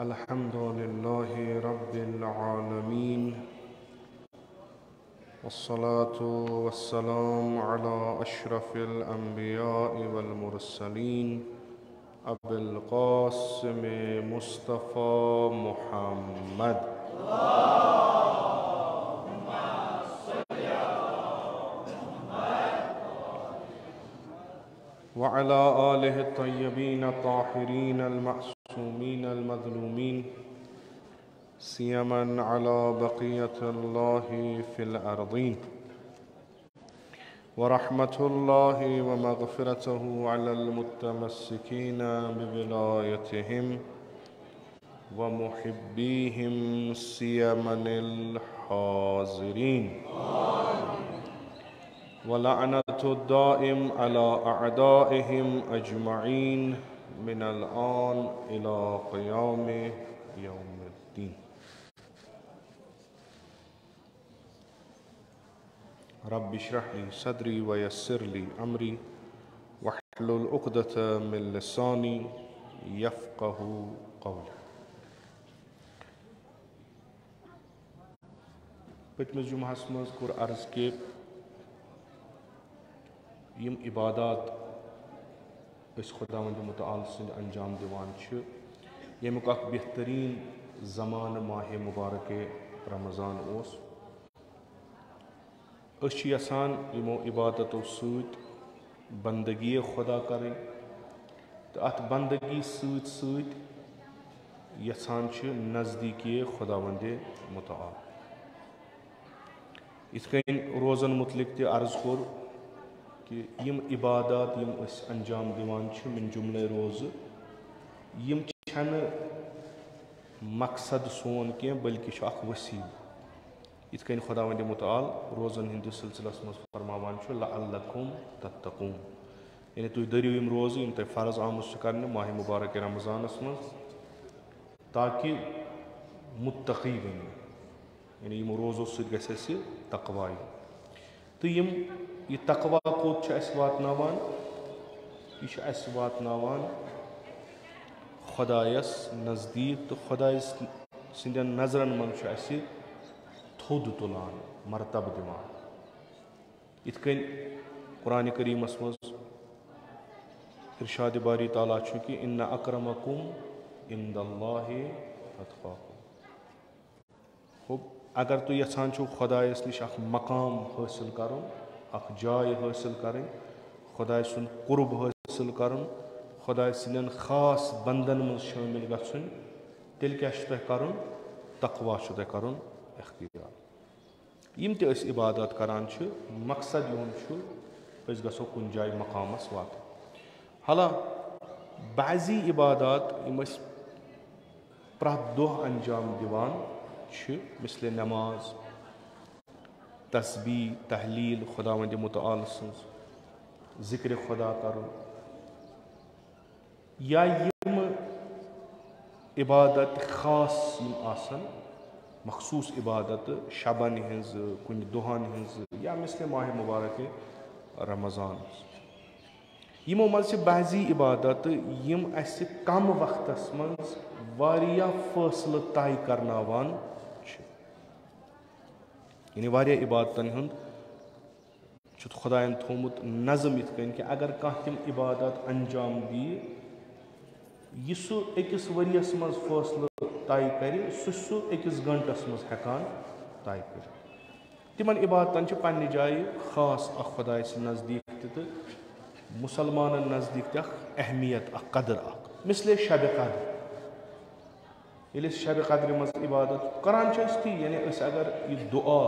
अल्हम्दुलिल्लाहि रब्बिल आलमीन वस्सलातु वस्सलामु अला अशरफिल अंबिया'i वल मुरसलीन अबिल क़ासिम मुस्तफ़ा मुहम्मद व अला आलिहि तय्यबीन ताहिरीन अल मअसूमीन अल मज़लूमीन सियमन अला बक़ियतिल्लाहि फ़िल अर्ज़ीन व रहमतुल्लाहि व मग़फ़िरतुहु अलल मुतमस्सिकीन बिविलायतिहिम व मुहिब्बीहिम सियमनिल हाज़िरीन व लअनतुद्दाइम अला अअदाइहिम अजमईन मिनल आन इला क़ियाम यौमिद्दीन। रब्बि इश्रह ली सदरी व यस्सिर ली अमरी वहलुल उक़दत मिन लिसानी यफ़क़हू क़ौली। पतमिस जुमहस मज कोर अर्ज़ के यम इबादात खुदावंद मुतआल सिंध अंजाम दिवान यमुक अख बेहतरीन ज़मान माह मुबारक रमज़ान ओस यसान यमो इबादतों सत बंदगी खुदा करें तो अत बंदगी सत यसान नज़दीकी खुदावंद मुतआल इस कन रोज़न मुतलिक ते अर्ज़ कोर कि यम इबादात यम अंजाम दिवान मिन जुमले रोज़ यम छन मकसद सोन के बल्कि अख वसील इत कन खुदावंद मुतआल रोज़न हंदिस सिलसिलस मज फरमावान लअल्लकुम तत्तकून यानी तुम दरियो यम रोज़ यम तुम फ़र्ज़ आमुत कर माह मुबारक रमज़ानस मज ताकि मुत्तकी बनो यानी यम रोज़ों सि तकवा तो यह तकवा कोत वातनावान यह वातनावान खुदायस नज़दीक तो खुदाय सिंदन नज़रन मन थोद तुलान मरतब दिवान इत कन कुरान करीमस मज इरशाद बारी ताला कि इन्ना अक्रमकुम इंदल्लाहि अत्क़ाकुम। खूब अगर तुम यछान खुदायस निश अख मकाम हासिल कर अख जाय हासिल करें खुदाय सुन कुर्ब हासिल कर खुदाय सिंदन खास बंदन मज शामिल गछुन तेल क्या कर तकवा कर इख्तियार यम ते इबादत करान मकसद यून गो कुन जाय मकामस वात हाला बाज़ी इबादत यम प्रत दोह अंजाम दिवान मिसले नमाज तस्बीह तहलील खुदावंद मुतआल सन्स ज़िक्र खुदा कर या यम इबादत खास यम आसन मखसूस इबादत शबन हज कुन दुहान हज या मिसले माह मुबारक रमज़ान यमो मज बाज़ी इबादत यम अस कम वक्तस मज वारिया फैसले तय करनावान यानी वारिया इबादतन हुंद खुदायन थोमुत नज़म इत कन कि अगर कह तम इबादत अंजाम दी यह अकिस वरियस मज फैसले तय कर सह अकिस घंटस मज हेकान तय कर तिमन इबादतन पन्ने जाय खास अख खुदाय से नज़दीक तो मुसलमान नज़दीक अख अहमियत अख कदर अख मिसले शब कद्र ये शब कद्र मज इबादत करान यानी अगर यह दुआ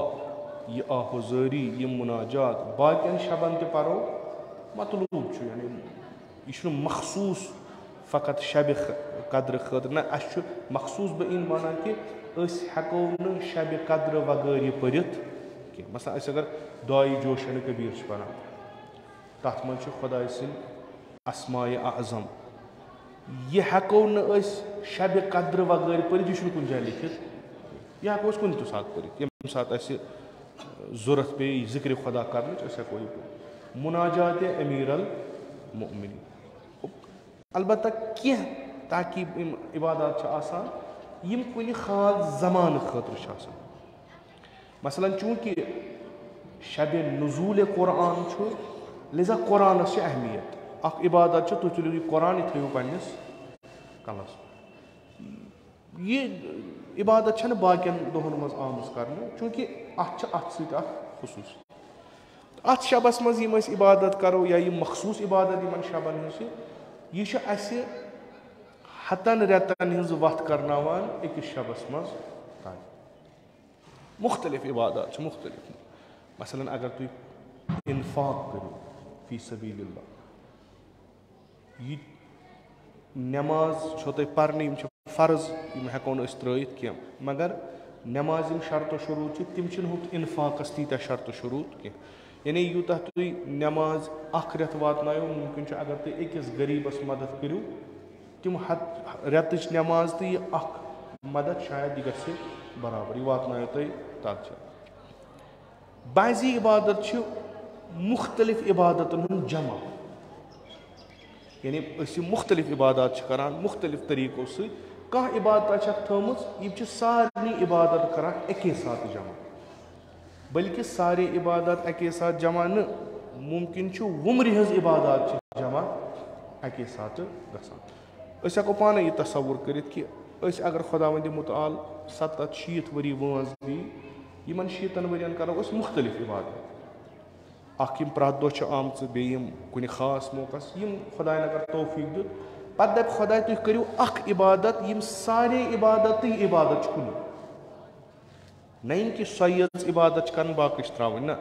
यह आहुजारी यह मुनाजात बाकियन शबन ते परो मतलूब यानी यह मखसूस फ़कत शब कद्र खतर ना अस मखसूस बन वन कि हेको न शब कद्र वगैर यह पढ़ित कह मसलन अगर दुआई जोशन कबीर पढ़ान तथ मज खुदाय सिंद अस्माए आज़म यह हेको न शब कद्र वगैर पढ़ित यह कुन जाय लिखित यह हेको कुन तो सात पढ़ित यम सात ज़रूरत पे ज़िक्र खुदा कर हेको यह पढ़ित मुनाजात अमीरल मोमिनीन अलबत्ता कह ताकि इबादत आसान यम कुछ खास जमान खतर मसलन चूंकि शब नुज़ूल कुरान लिजा कुरानस अहमियत अख इबादत तुम तुलियो कुरान थो पन्निस कलस ये इबादत छन बाकियन दोहन मज आमज करने चूंकि अत खसूस अत शबस मज यम इबादत करो या मखसूस इबादत इन शबन यह हतन रेतन हज वत करनावान अकिस शबस मज मुख्तलिफ इबादत मुख्तलिफ मसलन अगर तुम इन्फाक करो फी सबीलिल्लाह ये नमाज छो तुम पर्ने फर्ज हेको त्रत कह मगर नमाज शर्त शुरूत तम इन्फाकस तीत शर्त शुरूत कह यानी यूता तुम नमाज अख रेत वातनायो मुमकिन अगर तुम अकिस गरीबस मदद करो तम रेत नमाज तो यह अख मदद शायद यह गि बराबर यह वातनायो तुम तथ बाज़ी इबादत मुख्तलिफ इबादतन जमा यानी मुख्तलिफ इबादत करान मुख्तलिफ तरीकों से कह इबादत थमज सारे इबादत करान एके साथ जमा बल्कि सारे इबादत एके साथ जमा न मुमकिन वुमर हज इबादत जमा एके साथ गसान हेको पाने यह तस्वुर करित कि अगर खुदावंद मुताल 70-60 वरी वाज दी इन 60 वरियन करो मुख्तलिफ इबादत अख प्रत दह आमच बेम कुन खास मौकस खुदा नगर तौफीक दुत पत दप खुदा तुम करो अख इबादत सारे इबादत इबादत कुन नहीं कि सैयद इबादत कर बाकी त्रावन ना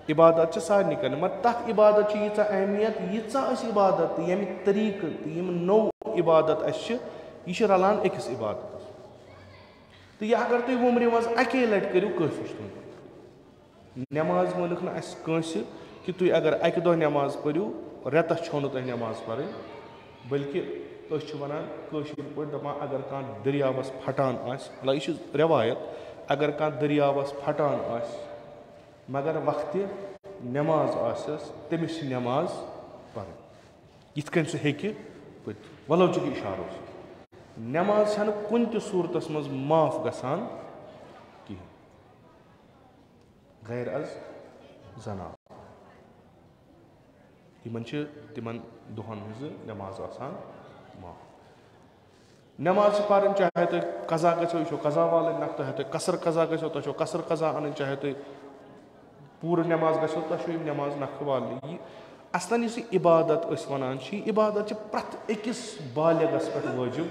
इबादत सारे कर मगर तथ इबादत यीचा अहमियत यीचा इबादत यम तरीक यम नो इबादत यह रलान अकिस इबादत तो यह अगर तुम वुमर मज अके लट करो काफी नमाज वोनक न कि तुम अगर अक दह नमाज पढ़ो रेतस छो तुम नमाज पढ़ बल्कि वनान दपान अगर कह दरियावस फटान यह रवायत अगर कह दरियावस फटान मगर वक्त नमाज आसस तमिस नमाज पढ़ यिथ कन सह हेकि वलो चुकी इशारो नमाज छन कुन त सूरतस मज माफ गसान कि गैर अज जना तिमन दुहन हज नमाज आसान माफ नमाज पढ़ चाहे तुम कज़ा गो कज़ा वाल न चाहे तुम कसर कज़ा गो तो कसर कज़ा अन चाहे तुम पूर नमाज गो तो नमाज नख वाल असलन इस इबादत वनान इबादत प्रत अकिस बालिगस पे वाजिब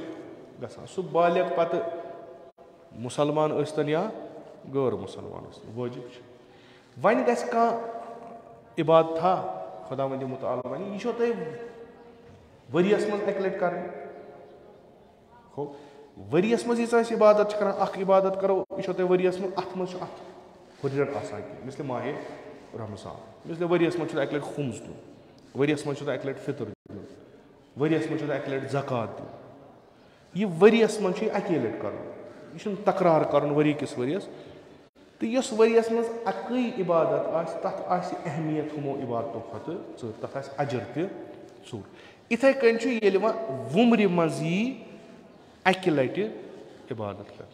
गसान सह बालिग पत मुसलमान स्तन या गैर मुसलमान वाजिब वन गह इबादत खुदावंद मुताल वन यह तुम वरियस मज अक लट कर वरियस मज यीच इबादत कर अख इबादत करो यह तुम वरियस मज अत मज हुर्र आसान मिसल माह रमजान मिसल वरियस मज अक लट खुम्स दिन वरियस मज अक लट फितर दिन वरियस मज अक लट ज़कात दिन यह वरियस मज अके लट कर यह तकरार कर वरी किस वरियस तो यस वरियस मज अकई इबादत तथ अहमियत हमो इबादतों खत तथ अजर तूर इथे कन वुमर मज यी अकि लट इबादत कर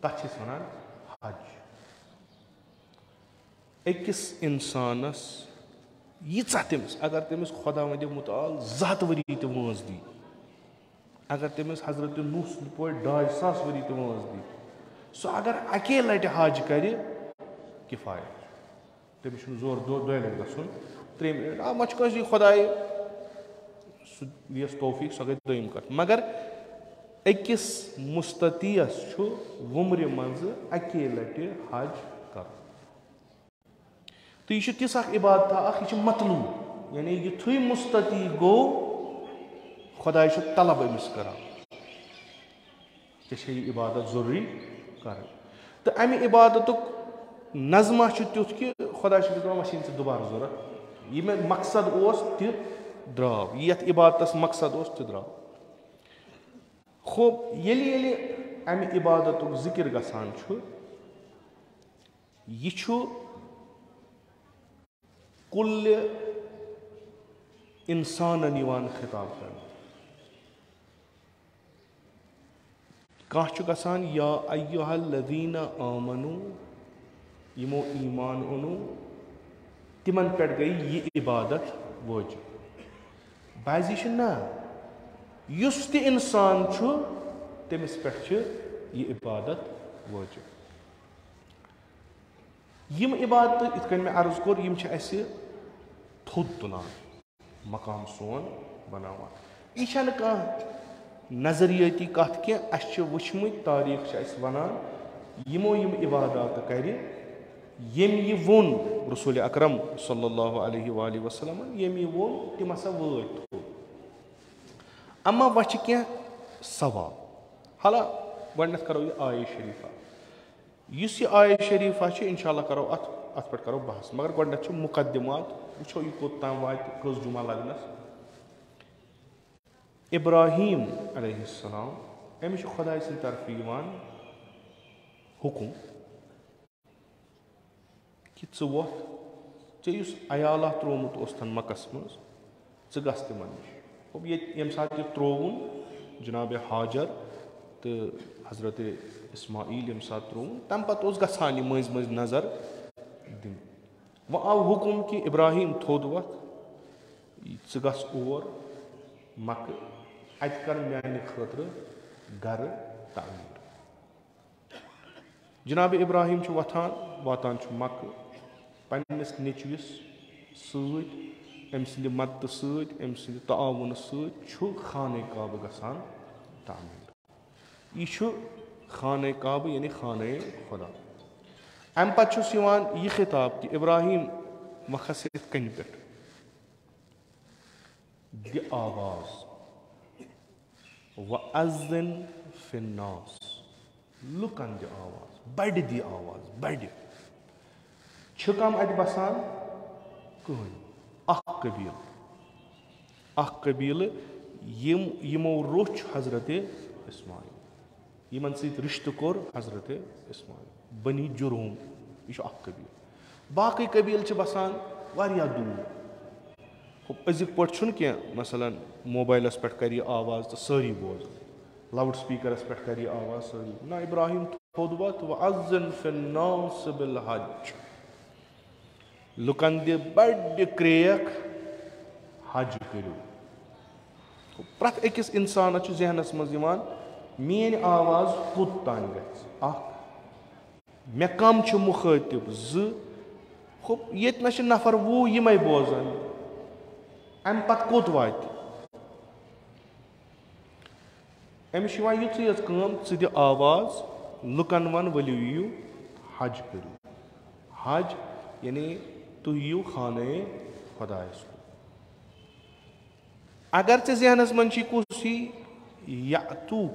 तथ वनान हज अकिस इंसानस यीचा तमिस अगर तमिस खुदावंद मुताल 100 वरी त वाज दी अगर तमिस हजरत नूह पे 250 वरी त वाज दी सह अगर अके लट हज कर किफायत तमिस जोर दो लट गसन 3 मिनट मच खुदाए सह तौफीक सह गई दोम कत मगर अकिस मुस्ततीयस वुमर मज अके लट हज कर तो यह तिस इबादत यह मतलूब यानी युथु मुस्तती गो खुदा तलब अमिस कर इबादत जरूरी कर तो अमि इबादत नज़मा तुथ कि खुदा वह दोबारा जरूरत यह मे मकसद तह द्राव यथ इबादत मकसद तह द्राव खूब ये अमि इबादत जिक्र गसान यह कुल इंसान खिताब कर कहाँ छु गसान या अय्युहल लज़ीना आमनू यमो ईमान ओनु तिमन पेट गई ये इबादत वाजिब। बाजी छु ना युस ते इंसान छु तमिस पेट छु ये इबादत वाजिब। यम इबादत इत कन में अर्ज कोर यम छु ऐसे थोद तुलान मकाम सोन बनावान। यह छन कह नजरियाती कथ के अस वुचमुत तारीख वनान यमो यम इबादत कर यम यह वोन रसूल अकरम सल्लल्लाहु अलैहि वसल्लम यम यह वोन तिम हसा वो अमा वह क्या सवाल हाला गडनथ करो यह आय शरीफा इस यह आय शरीफा इंशाल्लाह करो अत पे करो बहस मगर गडनथ मुकदमात वो यह कोत वात कस जुमा लगनस। इब्राहीम अलैहिस्सलाम अमिस खुदा सद तरफ हुकुम कि वोत चुस अयाला त्रोमुत तन मकस मज गस तिमन नश ये सात यह त्रोवन जनाब हाजर तो हजरत इस्माइल ये सात त्रोवन तम पे गसान मज मज नजर दिन वह आव हुकुम कि इब्राहीम थोद वत गस और मक अत कर माने खतर गर तामीर। जनाब इब्राहीम वथान वातान मक पन्निस नेचविस अम सद मदद सम सद ताउन सद खाने काब गसान तामीर। यह खाने काब यानी खाने खुदा। अम पे यह खिताब कि इब्राहीम मखस कन पे दि आवाज वअज़्ज़िन फिन्नास लुकन दि आवाज बड़ दि आवाज बड़ कम अत बसान कहन कबील यमो रोच हजरत इस्माइल यमन सत रिश्त कोर हजरत इस्माइल बनी जुरूम यह कबील। बाकी कबील बसान वारिया दूर अजिक पे कह मसलन मोबाइलस पे कर आवाज तो सारी बोज लाउड स्पीकरस पे कर आवाज सारी ना इब्राहीम थोद वत वअज़्ज़िन फिन्नास बिल हज लुकन दि बड़ क्रेक हज करू। प्रत अकिस इंसान जहनस मज मेन आवाज कुत तान गि मे कम मुखातिब ये नफर वो यम बोजान अम पत कोत वात अमिस युत दि आवाज लुकन वन वलियो यू हज करू। हज यानी तुम यू खाने खुदायस को अगर जहनस मन कुछ यातूक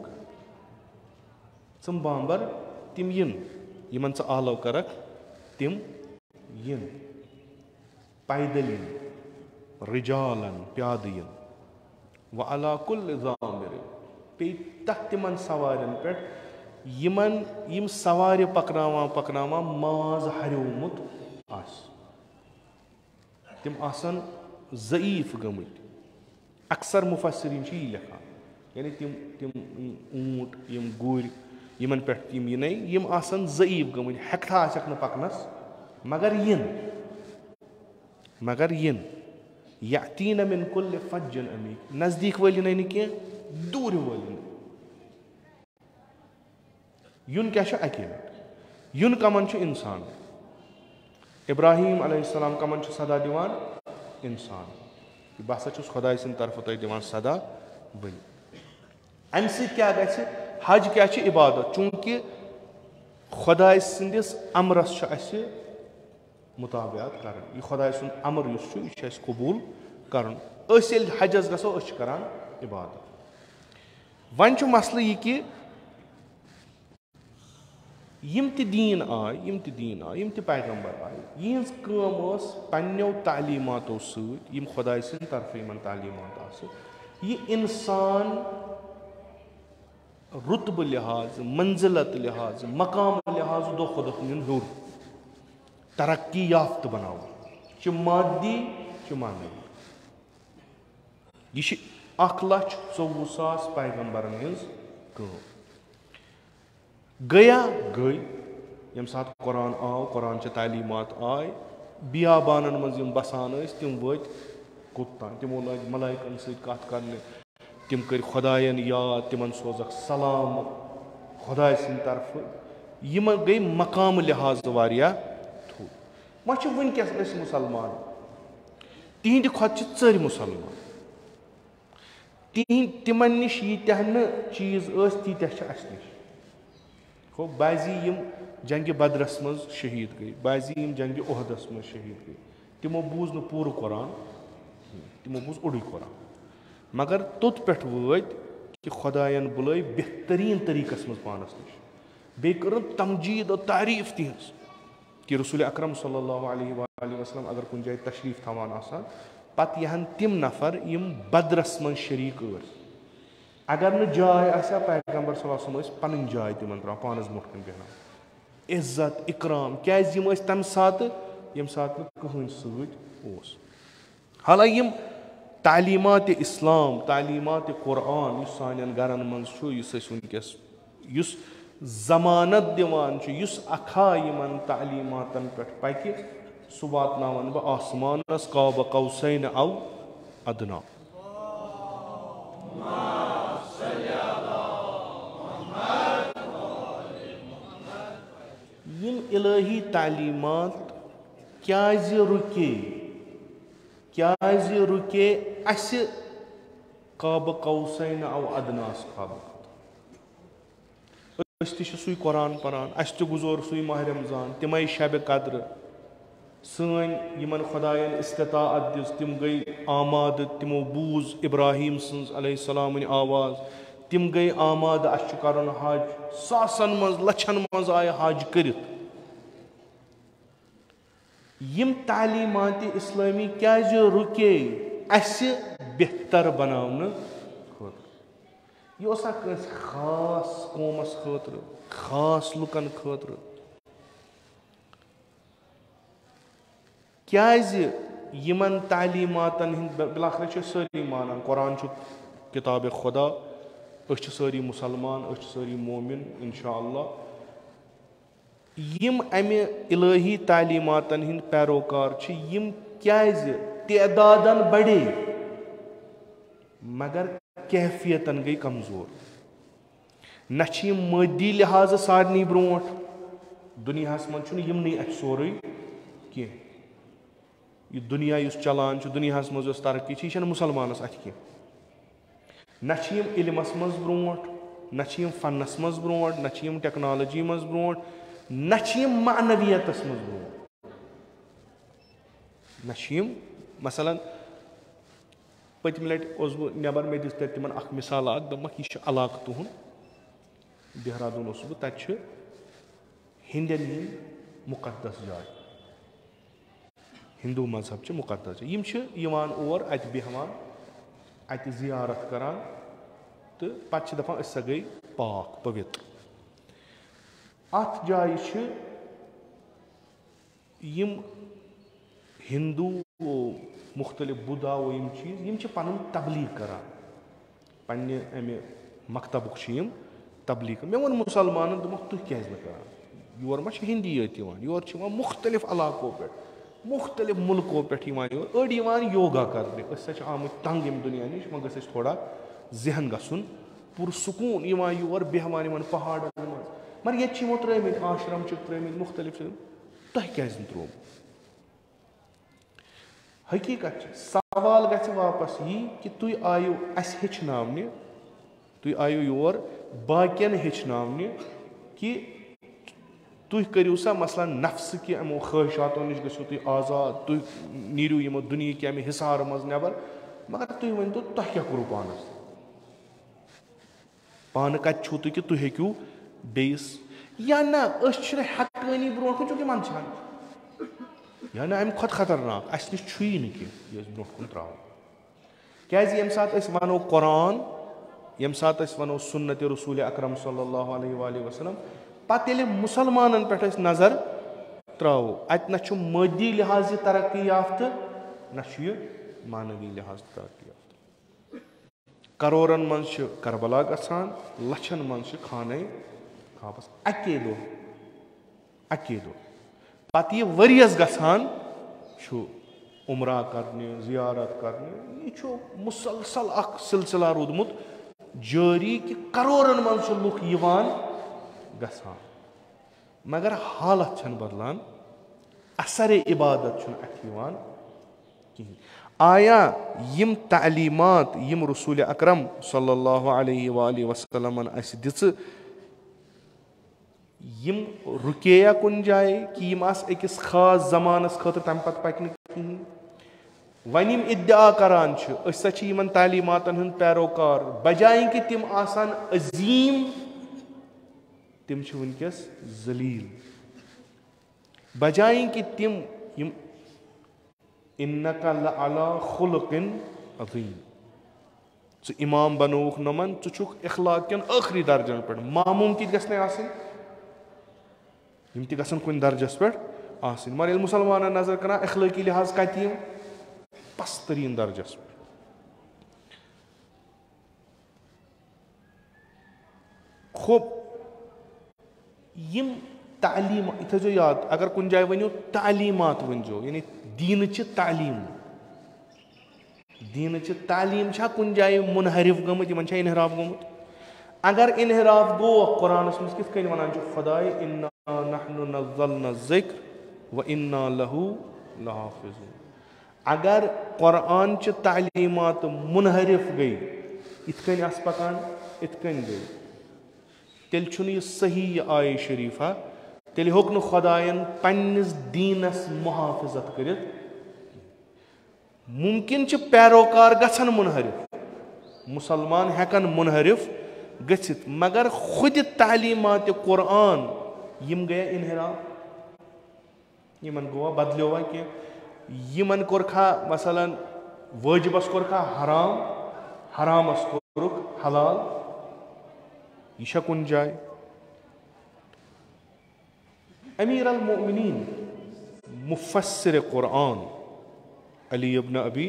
चम बाबर तिम यमन आलव करक तिम पैदल रिजालन प्याद व अला कुल ज़ामिर पे तथ तिमन सवारन पे यम सवार पकनावा पकनावा माज हरियोमुत आस तिम आसन ज़ईफ गमत। अक्सर मुफस्सिरीन यह लिखा यानी तिम ऊंट यम गुर यमन पे यम आसन ज़ईफ गमत हेक्था आसक न पकनस मगर यन यातीन मिन कुल्ल फज्जन अमीक नजदीक वलिन कह दूर वलिन युन क्या अकेले युन कमन इंसान इब्राहीम अलैहिस्सलाम कमन सदा दिवान इंसान बह हसा खुदा सद तरफ तुम सदा बन अम क्या हज क्या इबादत चूंकि खुदा सदिस अमरस मुताबियात कर यह खुदा सुंद अमर यह कबूल कर हजस गो करान इबादत। वन मसल यह कि यम दीन आय यम पैगम्बर आय यहज पन्नो तालीमातो सम खुदा सद तरफ इन तालीमात यह इंसान रुतब लिहाज मंजिलत लिहाज मकाम लिहाज दो खुद हूर तरक्की याफ्त बनाव मादी मानवी यह 1,24,000 पैगम्बरन हज गया गई यम सात कुरान आव कुरान च तालीमात आय बियाबानन मज यम बसान तिम वत कुत तान तिमो लग मलाइकन सत कत करने तिम कर खुदायन याद तिमन सोजक सलाम खुदाय सिंद तरफ यम गई मकाम लिहाज वारिया थोड़ वह वनकस मुसलमान तिहंद खुद चर मुसलमान तिमन निश यीत्याह न चीज तीत्याह अस निश गो बाजी यम जंग बदरस मज शहीद गई बाजी यम जंग ओहदस मज शहीद गई तिमो बूज न पूर कुरान तिमो बूज उड़ कुरान मगर तोत पे वत कि खुदायन बुलाई बेहतरीन तरीकस मज पानस निश बे कर तमजीद और तारीफ तिहज कि रसूल अकरम सल्लल्लाहु अलैहि वसल्लम अगर कुछ जाए तशरीफ थवान आसान पत यहन तिम नफर यम बदरस मज शरीक अगर न जाय आसा पैगंबर सल्लल्लाहु अलैहि वसल्लम पन जाय तिमन त्रा पानस ब्रोट कन बेहना इज्जत इकराम क्या यम तम सात यम सात कहन सत हालांकि यम तालीमात इस्लाम तालीमात कुरान सान गरन मज जमानत दिवान अखा यमन तालीमातन पे पकि सह वातनावन बह आसमानस काब कौसैन औ अदना यम इलाही तालीमात क्याज रुके अस काब कौसैन औ अदनास खाब सुई कुरान परान अस गुजोर सुई माह रमजान तिमय शब कद्र सन यमन खुदायन इस्तिताअत दिस तिम गई आमाद तिमो बूज इब्राहिम सलाम आवाज तिम गई आमाद अस करन हज सासन मज लछन मज आय हज कर यम तालीमात इस्लामी क्या रुके अस बेहतर बनावन यह खास कौमस खतर खास लुकन खतर क्या यमन तालीमातन बिलाखिर सारी मानान कुरान किताब खुदा सारी मुसलमान सारी मोमिन इंशाअल्लाह यम अमे इलाही तालीमातन हिंद पैरोकार यम क्या तदादन बढ़े मगर कैफियतन गई कमजोर न मदी लिहाज सारे ब्रोट दुनिया मं यमन सोरे कह यह दुनिया चलान दुनिया मज तरक्की यह मुसलमानस अत कह न इल्मस मज ब्रोट न फनस मज ब्रोट न टेक्नोलॉजी मज ब्रोट न मानवियतस मज ब्रोट न मसलन पतम लट नबर मे दिस तिमन मिसाल दमक यह इलाक तुहद देहरादून बह हिंदन मुकद्दस जाय हिंदू मजहब मुकद्दस यम और अत बेहवान अत जियारत करान तो पे दपान सा गई पाक पवित्र अत जाय यम हिंदू मुख्तलिफ बुधा वो यम चीज यम पन तबलीग करान पन्ने अमे मकतबुक यम तबलीग मे वो मुसलमान दोक तुह क्या करान योर मा हिंदी योर मुख्तलिफ इलाकों पे मुख्तलिफ मुल्कों पे अड़ योगा करने आम तंग यम दुनिया नश वह गस थोड़ा जहन गसन पुरसकून योर बेहवान इन पहाड़न मगर ये त्रिमित आश्रम त्रिमित मुख्तलिफ तुह क्या त्रोम हकीकत सवाल गि वापस यी कि तुम आयु अस हेचनावने तुम आयु योर बाकियन हेचनावने कि तुम करियो सा मसलन नफ्स कि अमो ख्वाहिशातों नश गो तुम आजाद तुम नीरू यमो दुनिया कि अमे हिसार मज नबर मगर तुम वन तो तुह क्या करू पानस पान कत छू तुम कि तुम हेक्यू बेस या ना हकानी ब्रोह चूंकि मंदान या ना अम खुद खतरनाक अस नश कह ब्रोह कुन त्रा क्या यम सात वनो कुरान यम सात वनो सुन्नत रसूल अकरम सल्लल्लाहु अलैहि वसल्लम पत ये मुसलमानन पे नजर त्रो अत न मदी लिहाज तरक्की याफ्त न मानवी लिहाज तरक्की याफ्त करोरन मं करबला गसान लछन मं खाने इंतखाबस अके दो पत यह वरियस गसान उमरा करने जियारत करने यह मुसलसल अख सिलसिला रूदमुत जारी कि करोड़न मज लुक गसान मगर हालत छन बदलान असर इबादत अत कहीं आया यम तालीमात यम रसूल अकरम सल्लल्लाहु अलैहि वसल्लम दिच यम रुकेया कुन जाए कि यम अकिस खास जमानस खतर तम पत पकन कहीं वन यम इद्दा करान यमन तालीमातन हुंद पैरोकार बजाय कि तिम आसान अजीम तिम वनकस जलील बजाय कि तिम यम इन्नका लअला खुलुकिन अज़ीम च इमाम बनोख नमन चुक इखलाक कन आखिरी दर्जन पे मामूम कि गसने आसिन यम ति गसन कुन दर्जस पे आसिन मगर येल मुसलमान नजर करा इखलाकी लिहाज कत यम पस्तरीन दर्जस पे खूब यम तालीम थो याद अगर कुन जाए वनो तालीमात वनो यानी दीन तालीम कुन जाए मुनहरिफ गमुत इनहराफ गमुत अगर इनहराफ गो कुरानस मज किथ कन वनान खुदाए इन्ना नहनु नज़्ज़लना ज़िक्र व इन्ना लहू लहाफ़िज़ून अगर कुरान च तालीमात मुनहरिफ गई इत कन आस पकान इत कन गई तेल छुन यह सही आय शरीफा तेल होक न खुदायन पन्निस दीनस मुहाफिजत करित मुमकिन च पैरोकार गसन मुनहरिफ मुसलमान हेकन मुनहरिफ गसित मगर खुद तालीमात कुरान यम गया इनहराफ यमन गोवा बदलोवा कि यमन कोरखा मसलन वाजिबस कोरखा हराम हरामस कोरुख हलाल यह कुन जाए अमीर अल मोमिनीन मुफस्सिर कुरान अली इब्न अबी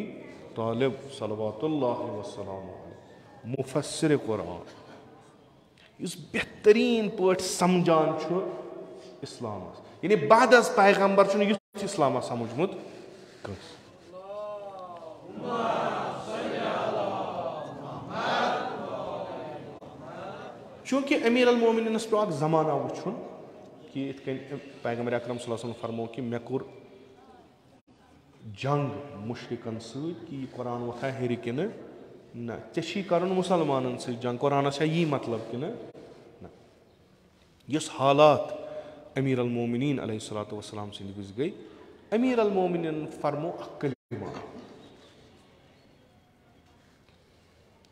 तालिब सल्लल्लाहु अलैहि वसल्लम मुफस्सिर कुरान इस बेहतरीन पट समझान इस्लाम यानी बाद पैगम्बर युथ इस्लाम समझमुत चूंकि अमीर अल मोमिनीन पे जमाना वुन कि इत पैगम्बर अकरम सल्लल्लाहु अलैहि वसल्लम फरमो कि मे कोर जंग मुशरिकन कि यह कुरान वथा हेर कि न चे कर मुसलमान जंग कुरान यी मतलब कि न यस हालात अमीर अल मोमिनीन अलैहिस्सलातु वस्सलाम संद विज गई अमीर अल मोमिनीन फरमो कलिमा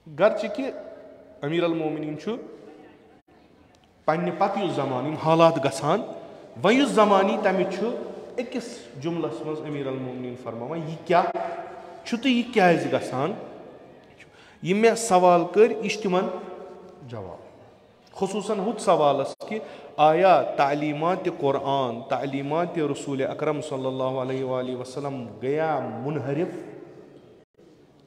गर्चे कि अमीर अल मोमिनीन पन्ने पत जमान हालात गसान वह जमानी तमि अकिस जुमलस मज अमीर अल मोमिनीन फरमावा यह क्या तो यह क्या गसान यह मे सवाल कर यह तिमन जवाब खुसूसन हुत सवालस कि आया तालीमात कुरान तालीमात रसूल अकरम सल्लल्लाहु अलैहि वसल्लम गया मुनहरिफ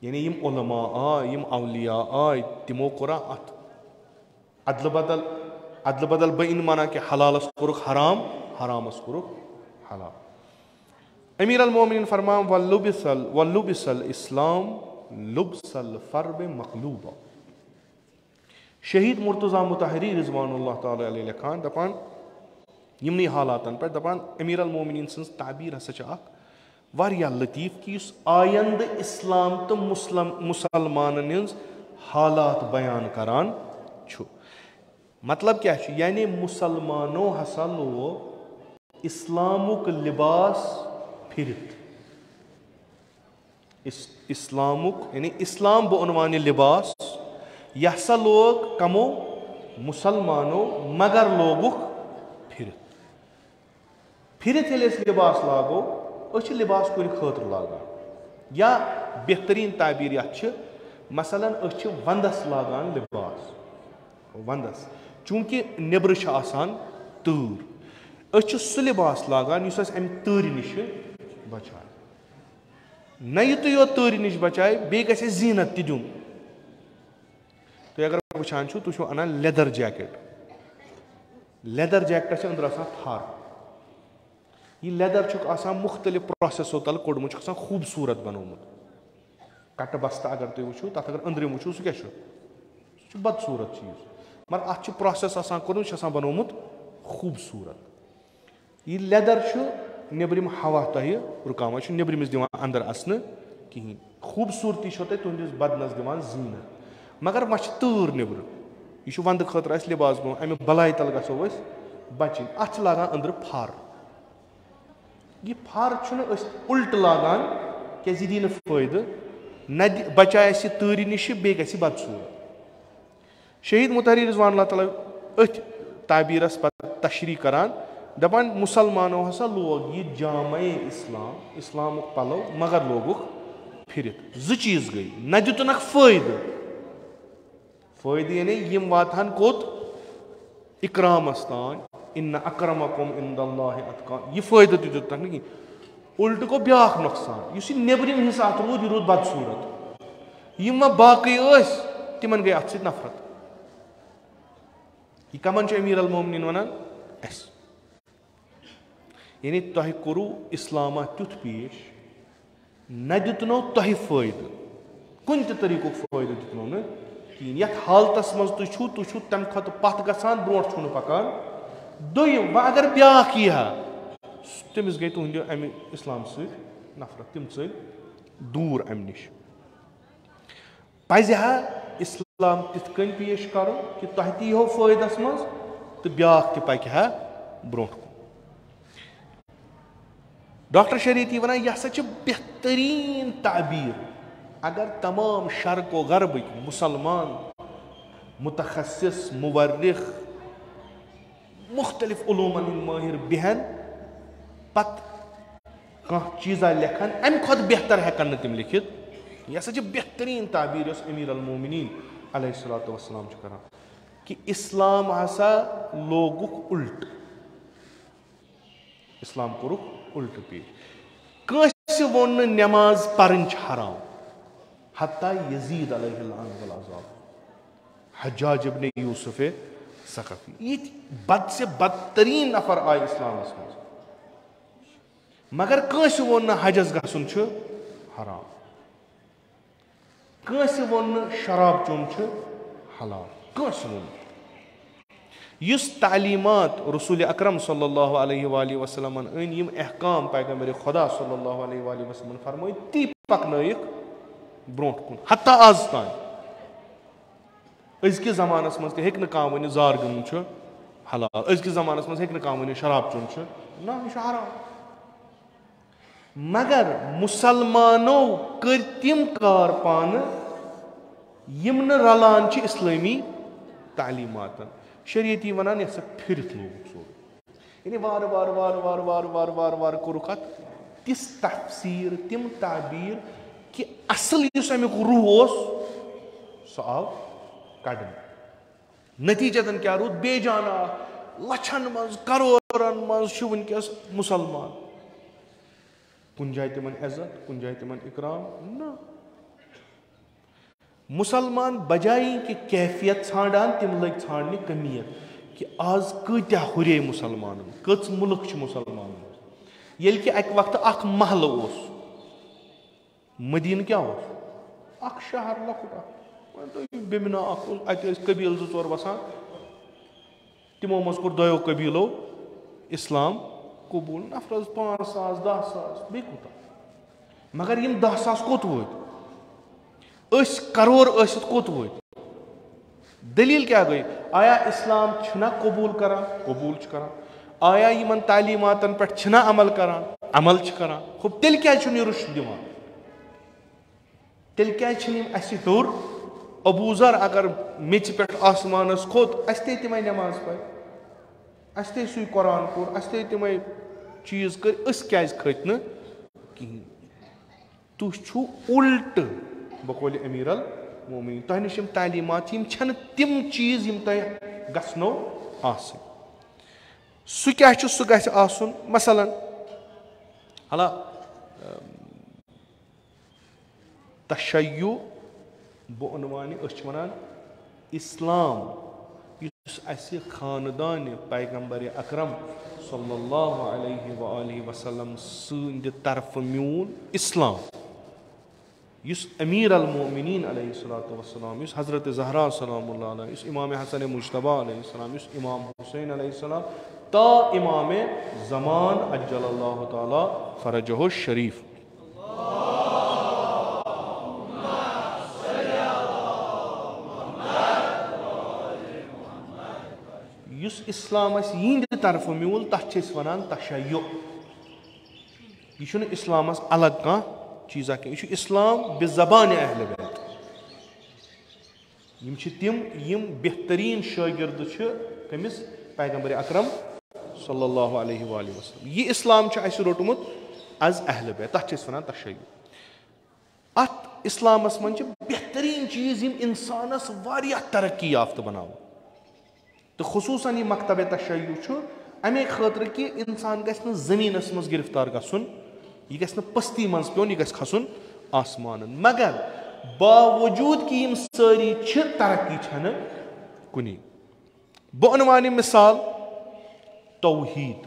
यानी यम उलमा आय यम औलिया आय तिमो कोरा अत अदल बदल बइन माना कि हलालस कोरुख हराम हरामस कोरुख हलाल अमीर अल मोमिनीन फरमा वल्लुबिसल इस्लाम लुब्सल फर्ब मकलूबा शहीद मुर्तज़ा मुताहरी रिज़वानुल्लाह ताला अलैहि लिखान दपान यमनी हालातन पे दपान अमीर अल मोमिनीन सन्स ताबीर हसा वारिया लतीफ़ कि आयंद इस्लाम तो मुसलमानन हंज हालात बयान करान मतलब क्या यानी मुसलमानों हसा लो इस्लामुक लिबास फिरत इस्लामुक यानी इस्लाम बउनवान लिबास यह हसा लोग कमो मुसलमानों मगर लोगुक फिरत फिरत ये लिबास लागो अछ लिबास कुन खतर लागान या बेहतरीन ताबीर यह मसलन अछ वंदस लागान लिबास वंदस चूंकि नेबर आसान तूर अछ सह लिबास लागान युस अमि तूर निश बचाए न युत यो तूर निश बचाए बे गसे जीनत ति दिन तो अगर वुचान तुम अनान लेदर जैकेट लेदर जैकेटस अंदर आसान थार यह लेदर छुक आसान मुख्तलिफ प्रोसेसो तल कोड़मुत छुक आसान खूबसूरत बनोमुत कट बस्ता अगर तुम वो तथ अगर अंदरिम वो सह क्या बदसूरत चीज मगर अत प्रोसेस आसान कोर्मुत आसान बनोमुत खूबसूरत यह लेदर नेबरिम हवा तह रुकान नेबरिमिस दिवान अंदर असन कहें खूबसूरती तुंदिस बदनस दिवान जीनत मगर वह तूर नेबर यह वंद खतर लिबास बो अमे बलाई तल गो बचन अत लागान अंदर फार यह फार उल्ट लागान क्या दी फायदे न बचाए तूर नश बे ग बदसूरत शहीद मुतहरी रिजवान अल्लाह ताला अथ ताबीरस पर तशरी करान दपान मुसलमानों हसा लोग यह जामे इस्लाम इस्लाम पलो मगर लोगुक फिरित जो चीज गई न दुतनक फायदे फायदे यानी यम वातान कोत इकरामस तान इन्न अक्रमकुम इंदल्लाहि अतकाकुम यह फायदे दुतनक नहीं उल्ट को ब्याख नुकसान इस नेबरिम हिसाब रूद यह रूद बदसूरत यम बाकी तिमन गई अत नफरत यह कमन अमीर अल मोमिनीन वनान अस यानी तह कोरू इस्लामा तुथ पेश न दितनो तह फायदे कुन तरीको फायदे दितनो न यथ हालतस मज तुम तम खत पथ गसान ब्रोट छुन पकान दोयम वह अगर ब्याख यह तमिस गई तुंद अमि इस्लाम सत नफरत तिम चल दूर अम निश पजहा इस्लाम तिथ कन पेश कर कि तह ती हो फायदस मज तो ब्याख त पक हा ब्रोट कुन डॉक्टर शरीयती वन यह हसा बेहतरीन ताबीर अगर तमाम शर्क व गर्ब मुसलमान मुतखस्सिस मुवर्रिख मुख्तलिफ उलूमन माहिर बेहन पत कह चीज़ा लेखन अम खुद बेहतर हेकन तिम लिखित यह हसा बेहतरीन ताबीर अमीर अल मोमिनीन अलैहिस्सलातु वस्सलाम करान कि इस्लाम हसा लोगुक उल्ट इस्लाम कोरुक उल्ट पेश कंस वोन नमाज परन हराम हत्ता यजीद अलैहि लानत वल अज़ाब हज्जाज इब्न यूसुफ सकफी ये बद से बदतरीन नफर आय इस्लामस मज मगर कंस वोन हजस गसन हराम कंस वोन शराब चोन हलाल कंस वोन युस तालीमात रसूल अकरम सल्लल्लाहु अलैहि वसल्लम अन यम अहकाम पैगम्बर खुदा सल्लल्लाहु अलैहि वसल्लम फरमाय ती पकनयक ब्रोट कुन हत्ता आज तान अजकि जमानस मज हेक कह वन जार गन हलाल अजकि जमानस मज हेक कह वन शराब चोन ना यह हराम मगर मुसलमानों कर तिम कार पान यम न रलान इस्लामी तालीमातन शरीयती वनान यह फिरत लोग सोर यानी वार वार वार वार वार वार वार वार कोरुक तिस तफसीर तिम ताबीर कि असल अमुक रूह सह आव कड़न नतीजतन क्या रूद बेजाना लछन मज करोड़न मज वनकस मुसलमान कुन जाए तिमन इज्जत कुन जाए तिमन इकराम ना मुसलमान बजाय कि कैफियत छाड़ान तिम लग छाड़ने कमियत कि आज कत्या हुरे मुसलमान कच मुल्क मुसलमान ये कि अक वक्त अख महल उस मदीन क्या अख शहर लकुट बेमिना अत कबील जो चोर वसान तिमो मज कोर दो कबीलो इस्लाम कबूल नफर 5,000 10,000 बे कूत मगर यम 10,000 कोत वोत करोड़ कोत वोत दलील क्या गई आया इस्लाम छना कबूल करान कबूल करान आया यमन तालीमातन पे छना अमल करान अमल करान खूब तेल क्या रुश दिवान तेल क्या हूर अबूजर अगर मिच पे आसमानस खोत अस तम नमाज पे अस सु कुरान पोर अस तम चीज कर क्या खत न कहें तुह उल्ट बकौल अमीर अल मोमिनीन तह निश तालीमात यम तिम चीज यम तह गसनो आसन सु क्या सु गस आसन मसलन हला तशय्यु बो अनवानी वनान इस्लाम अस्य खानदान पैगंबर अकरम सल्लल्लाहु अलैहि वसल्लम संद तरफ म्यून इस्लाम, युस अमीर अल मोमिनीन अलैहिस्सलातु वस्सलाम, युस हज़रत ज़हरा सलामुल्लाह अलैहा, युस इमाम हसन मुज्तबा अलैहिस्सलाम, युस इमाम हुसैन अलैहिस्सलाम ता इमाम ज़मान अज्जलल्लाहु ताला फरजहु शरीफ, युस इस्लाम यिंद तरफ म्यूल तथ वनान तशय्यो। यह इस्लाम अलग कह चीज़ा कह, यह इस्लाम बेज़बान अहल बैत। तिम यम बेहतरीन शागिर्द कमिस पैगंबर अकरम सल्लल्लाहु अलैहि वसल्लम। यह इस्लाम रोटमुत अज अहल बैत, तथ वनान तशय्यो। अत इस्लामस मन बेहतरीन चीज़ यम इंसानस वारियाह तरक्की याफ्त बनाव, तो खुसूसन यह मकतब तशय्यो अमे खतर कि इंसान गस जमीनस मज गिरफ्तार गसन, यह गस पस्ती मज पेन, यह गस खसन आसमान। मगर बावजूद कि यम सारी तरक्की छन कुनी। बह अनवान मिसाल तौहीद,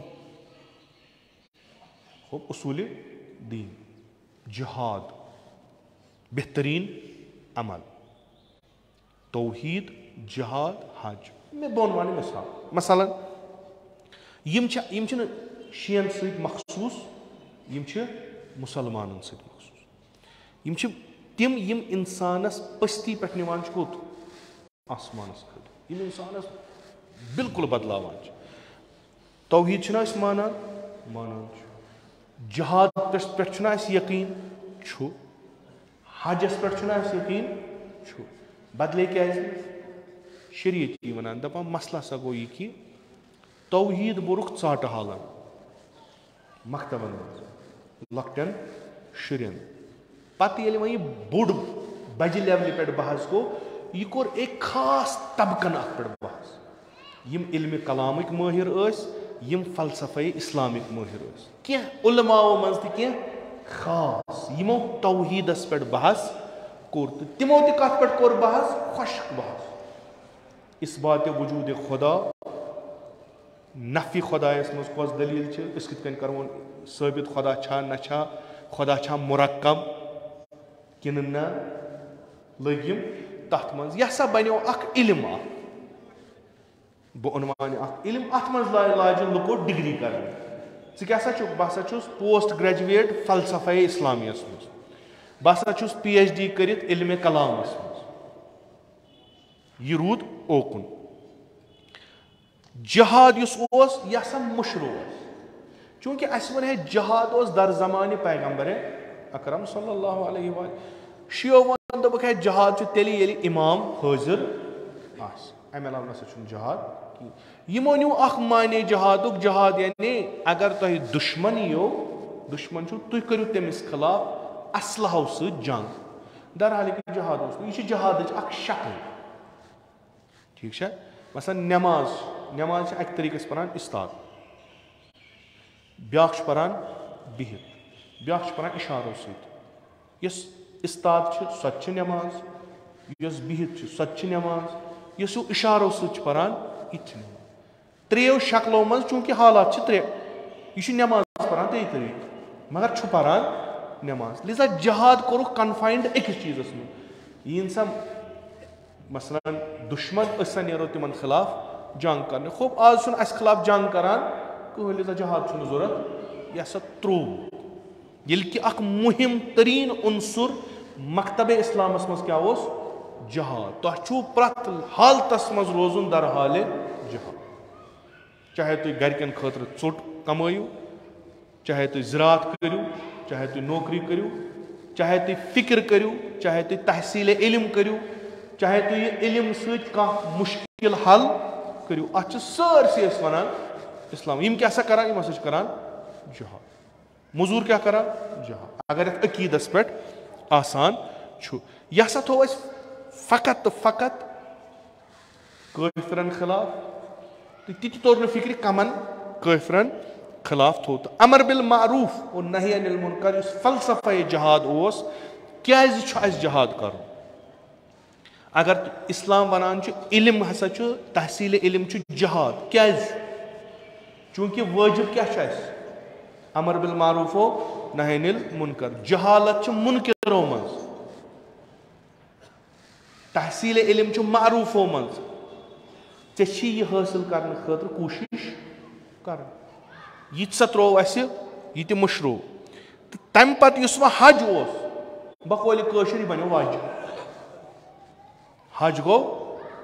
उसूल दीन, जिहाद, बेहतरीन अमल, तौहीद, जिहाद, हज। मैं बह अनवान मिसाल मसलन यम शियन सत मखसूस, यम मुसलमानन सत मखसूस, यम तिम यम इंसानस पस्ती पे निवान कोत आसमानस खत, यम इंसानस बिल्कुल बदलावान। तौहीद मानान मानान, जिहाद पे यकीन छु, हजस पे यकीन छु। बदले क्या शरीयत वनान दपान मसला सा गो यह कि तौहीद बोरुख चाट हालन मकतबन लकटन शुरन, पत ये वह बोड़ बज लेवल पे बहस गो, यह कोर एक खास तबकन अत पे बहस, यम इल्म कलामिक माहिर यम फलसफे इस्लामिक माहिर क्या उलमाओ मज क्या खास यमो तौहीदस पे बहस कोर, तो तिमो तथ पे कोर बहस खुशक बहस इस बात वजूद खुदा, नफ़ी खुदायस मज कस दलील कित करो साबित खुदा छा न छा, खुदा छा मुरक्कब किन न लगिम तथ मज। यह सा बनो अख इल्म, बह अनवान अख इल्म, अत मज लाजन लुको डिग्री कर। क्या बह पोस्ट ग्रेजुएट फलसफे इस्लामियस मज, बह PhD कर इल्म कलामस मज। यह रूद ओकुन। जिहाद यह मुशरू, चूंकि अस वन है जिहाद दर ज़मान पैगंबर अकरम सल्लल्लाहु अलैहि वसल्लम। शियो वन दोक है जिहाद तेली ये इमाम हाजिर आस, अमे अलाव नसा जिहाद की। यमो न्यू अख माने जिहादुक, जिहाद यानी अगर तुम दुश्मन यो, दुश्मन तुम करू तमिस खिलाफ असलहो सत जंग, दरहाल जिहाद यह जिहाद अख शक्ल। ठीक है, मसलन नमाज, नमाज अक तरीक़स परान इस्ताद, ब्याख परान बिहित, ब्याख परान इशारों सत। यस इस्ताद सो नमाज, यस बिहित सो नमाज, यस इशारों सत परान यह नमाज। त्रेयो शक्लों मज चूंकि हालात त्रे, यह नमाज परान ते तरीक मगर परान नमाज। लिजा जिहाद कोरुख कन्फाइंड अकिस चीज़स में। यह इंसान मसलन दुश्मन नो तिमन खिलाफ जंग कर, खूब आज अस खिलाफ जंग करान कह, लिजा जिहाद जरूरत यह सा त्रो ये कि अख मुहिम तरीन उनसुर मकतब इस्लामस मज क्या जिहाद। तुम प्रत हालतस मज रोजुन दर हाल जिहाद, चाहे तुम घरकन खतर चोट कमयू, चाहे तुम ज़रात करू, चाहे तुम नौकरी करू, चाहे तुम फिक्र करू, चाहे तुम तहसील इल्म करू, चाहे तुम इल्म सत मुश्किल हल करू, अत सारसी वनान इस्लाम। यम क्या करान, यम हसा करान जिहाद। मजूर क्या करान जिहाद, अगर अकीदस पे आसान छु। यह हसा थो फ़कत तो फ़कत काफिरन खिलाफ, तो ति तोर न फिक्र कमन काफिरन खिलाफ थो। तो अमर बिल मारूफ और नही अनिल मुनकर फलसफे जिहाद क्या जिहाद कर। अगर इस्लाम वनान इल्म हसा तहसील इल्म जहाद क्या चूंकि वाजिब क्या अमर बिल मारूफो नही अनिल मुनकर जहालत मुनकरों मज तहसील इल्म मारूफो मज यह हासिल करने खतर कोशिश कर यह त्रो यह मुशरू तो तम पत हज बकौल कशर बनो वाज हज गो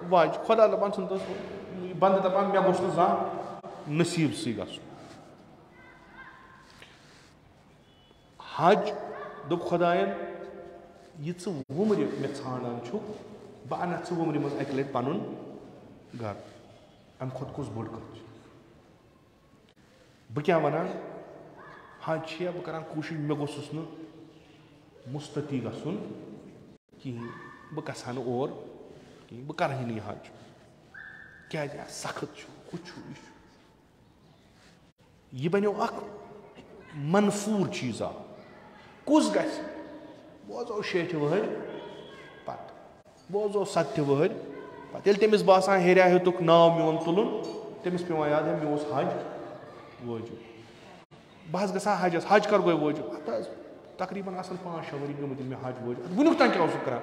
वाज खुदा दपान बंद दपान मे गोस ना नसीब सी गस हज दोप खुदायन यह वुमर मे ान बह अन वुमर मज अक लट पन घर अम खुद कुछ बोड़ कत बह क्या वनान हज बह कर कोशिश मे गोस मुस्तती गसन कहें बह गसा और बह कर हज क्या सख्त कुछ यह बनो मनफूर चीज़ा कुस ग बोजो 60 वहर पत बोजो 70 वहर पत तमिस बासान हेरिया हेतुक नाव मोन तुलन तमिस पे याद है मे हज वजूब बह गसा हजस हज कर गो वजूब तकरीबन 5-6 वरी गमत मे हज वजूब वुनुक तान क्या कर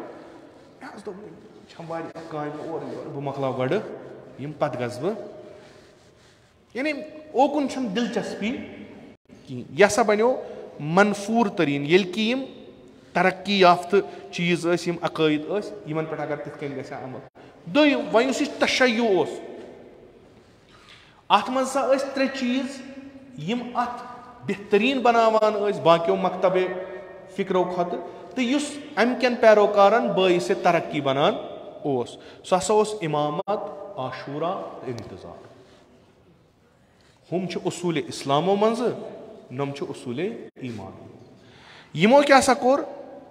काम और बह मकलाव गड पत गस बह यानी ओकुन दिलचस्पी यह हसा बनो मनफूर तरीन ये कि तरक्की याफ्त चीज़ अकायद यमन पे अगर तिथ कन गया अमल वह तशय्यु अत मज त्रे चीज़ यम अत बेहतरीन बनावान बाकियों मकतब फिक्रो खत तो अम कन पैरोकारन बाइस तरक्की बनान सह हसा इमामत आशूरा इंतजार हम उसूल इस्लामो मज नम उसूल ईमान यमो क्या सा कोर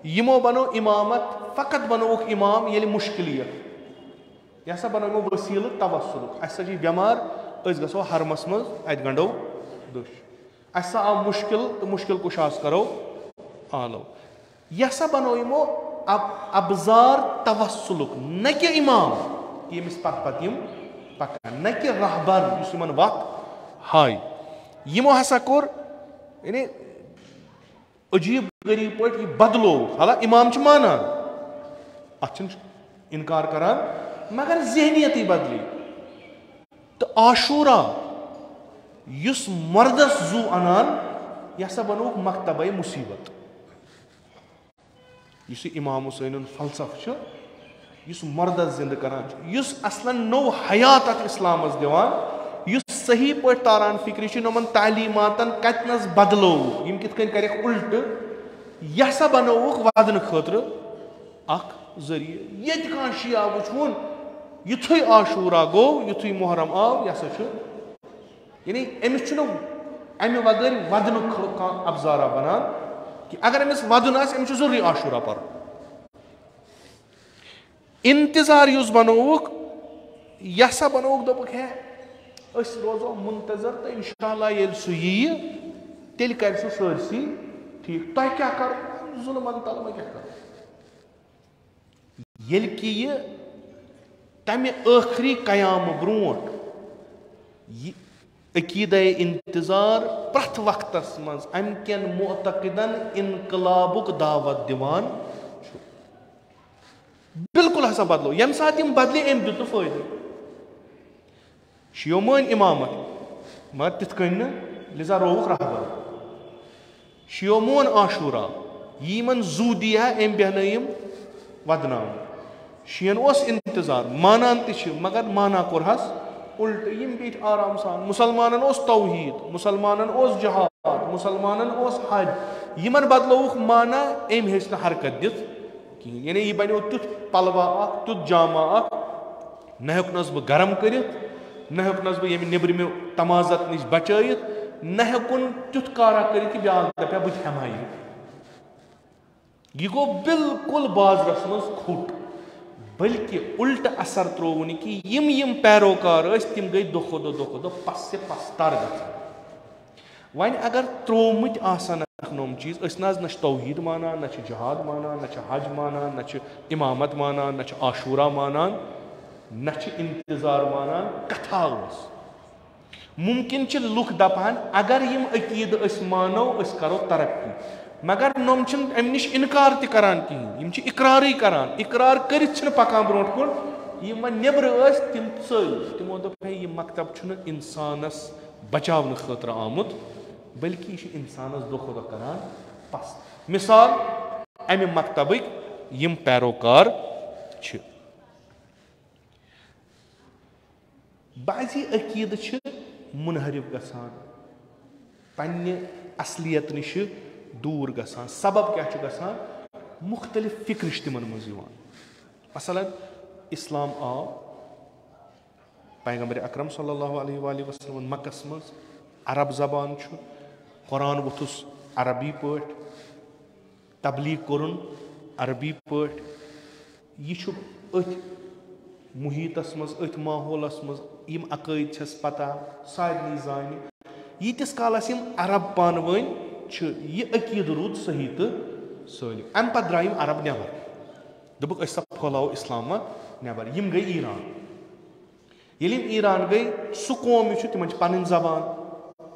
यमो बनो इमामत फ़कत बनोक इमाम ये मुश्किलियत यह बनो वसील तवस्सुल अस बेमार गो हरमस मज अत गंडो दुश अस आव मुश्किल तो मुश्किल कुशास करो आलो यह बनो यमो अबजार तवस्सुल न कि इमाम यमिस पत पकान न कि रहबर वत हाय यमो हसा कोर यानी अजीब गरीब पे बदलो हाला इमाम मानान अत इनकार करान मगर जहनीत बदली तो आशूरा युस मर्दस जू अनान यह बनो मकतब मुसीबत इमाम हुसैन फलसफ मर्दस जिंद करान असलन नो हयात अत इस्लाम दिवान सही पे तारान फिक्र नमन तालीमातन कतनस बदलो यम कित कर उल्ट यह बनोक वदन खतर जरिए ये शिया वुन युथु आशूरा गो युथु मुहर्रम आव यह यानी अमिस अमे वगर वदन अबजारा बनान कि अगर अमिस वदन अमिस जरूरी आशूरा पर इंतजार बनोक यह बनोक दोपक है रोजो मुंतजर तो इंशाअल्लाह ये सह तेल कर सरसी ठीक तह क्या कर जुल्मन तल मैं क्या कर ये कि यह तमे आखरी कयाम ब्रोट अकीद इंतजार प्रथ वक्त मज अम कन मोतकदन इनकलाबुक दावत दिवान बिल्कुल हसा बदलो यम सात बदले अम दित फायदे शियो मान इमामत मगर तिथ कन लिजा रोवुक रहबर शियो मोन आशूरा यमन जू दिया अम बेहनयम वदनाम शियन इंतजार मानान मगर माना कोरहस उल्ट यम बीठ आराम सान मुसलमानन तौहीद मुसलमानन जहाद मुसलमानन हज यमन बदलोवुक माना अम हेच हरकत दित कहें यानी यह बनो तुथ पलवा तुथ जामा न हेकनस बह गरम कर न हेकनस बह ये नब्रम तमाजत नश बचात न हेकुन तुथ कारा कर कि ब्या दपा बह हेमा यह गो बिल्कुल बाजरस मज खुट बल्कि उल्ट असर त्रोवन कि यम पैरोकार तम गई दो पस पस्तर ग वन अगर त्रोमुत आसन नोम चीज न तौहीद मानान न जहाद मानान न हज मानान न इमामत मानान न आशूरा मानान न इंतजार मानान कथा मुमकिन लुक दपान अगर यम अकीद मानो करो तरक्की मगर नोम अम निश इनकार तरान कहें इकरार करान इकरार कर पकान ब्रो कुन यम नब्र तिम चल तिमो दोप यह मकतब इंसानस बचाव खतर आमुत बल्कि इंसानस दो खुद करान पस्त मिसाल अमि मकतबिक यम पैरोकार बाजी अकीद मुनहरिफ गसान पन्ने असलियत निश दूर गसान सबब क्या गसान मुख्तलिफ फिक्र तिमन मज मसलन इस्लाम आव पैगंबर अकरम सल्लल्लाहु अलैहि वसल्लम मक्कस मज अरब जबान कुरान वोथुस अरबी पट तबलीग कोरुन अरबी पट यह मुहीतस मज अथ माहौलस मज यम अकायद छस पता सारनी जान यीतिस कालस यम अरब पान वन यह अकीद रूद सही तो सलिम अम पत द्राय अरब नबर दोपक फैलाव इस्लाम नबर यम गई ईरान ये ईरान गई सह कौम तिमन पन जबान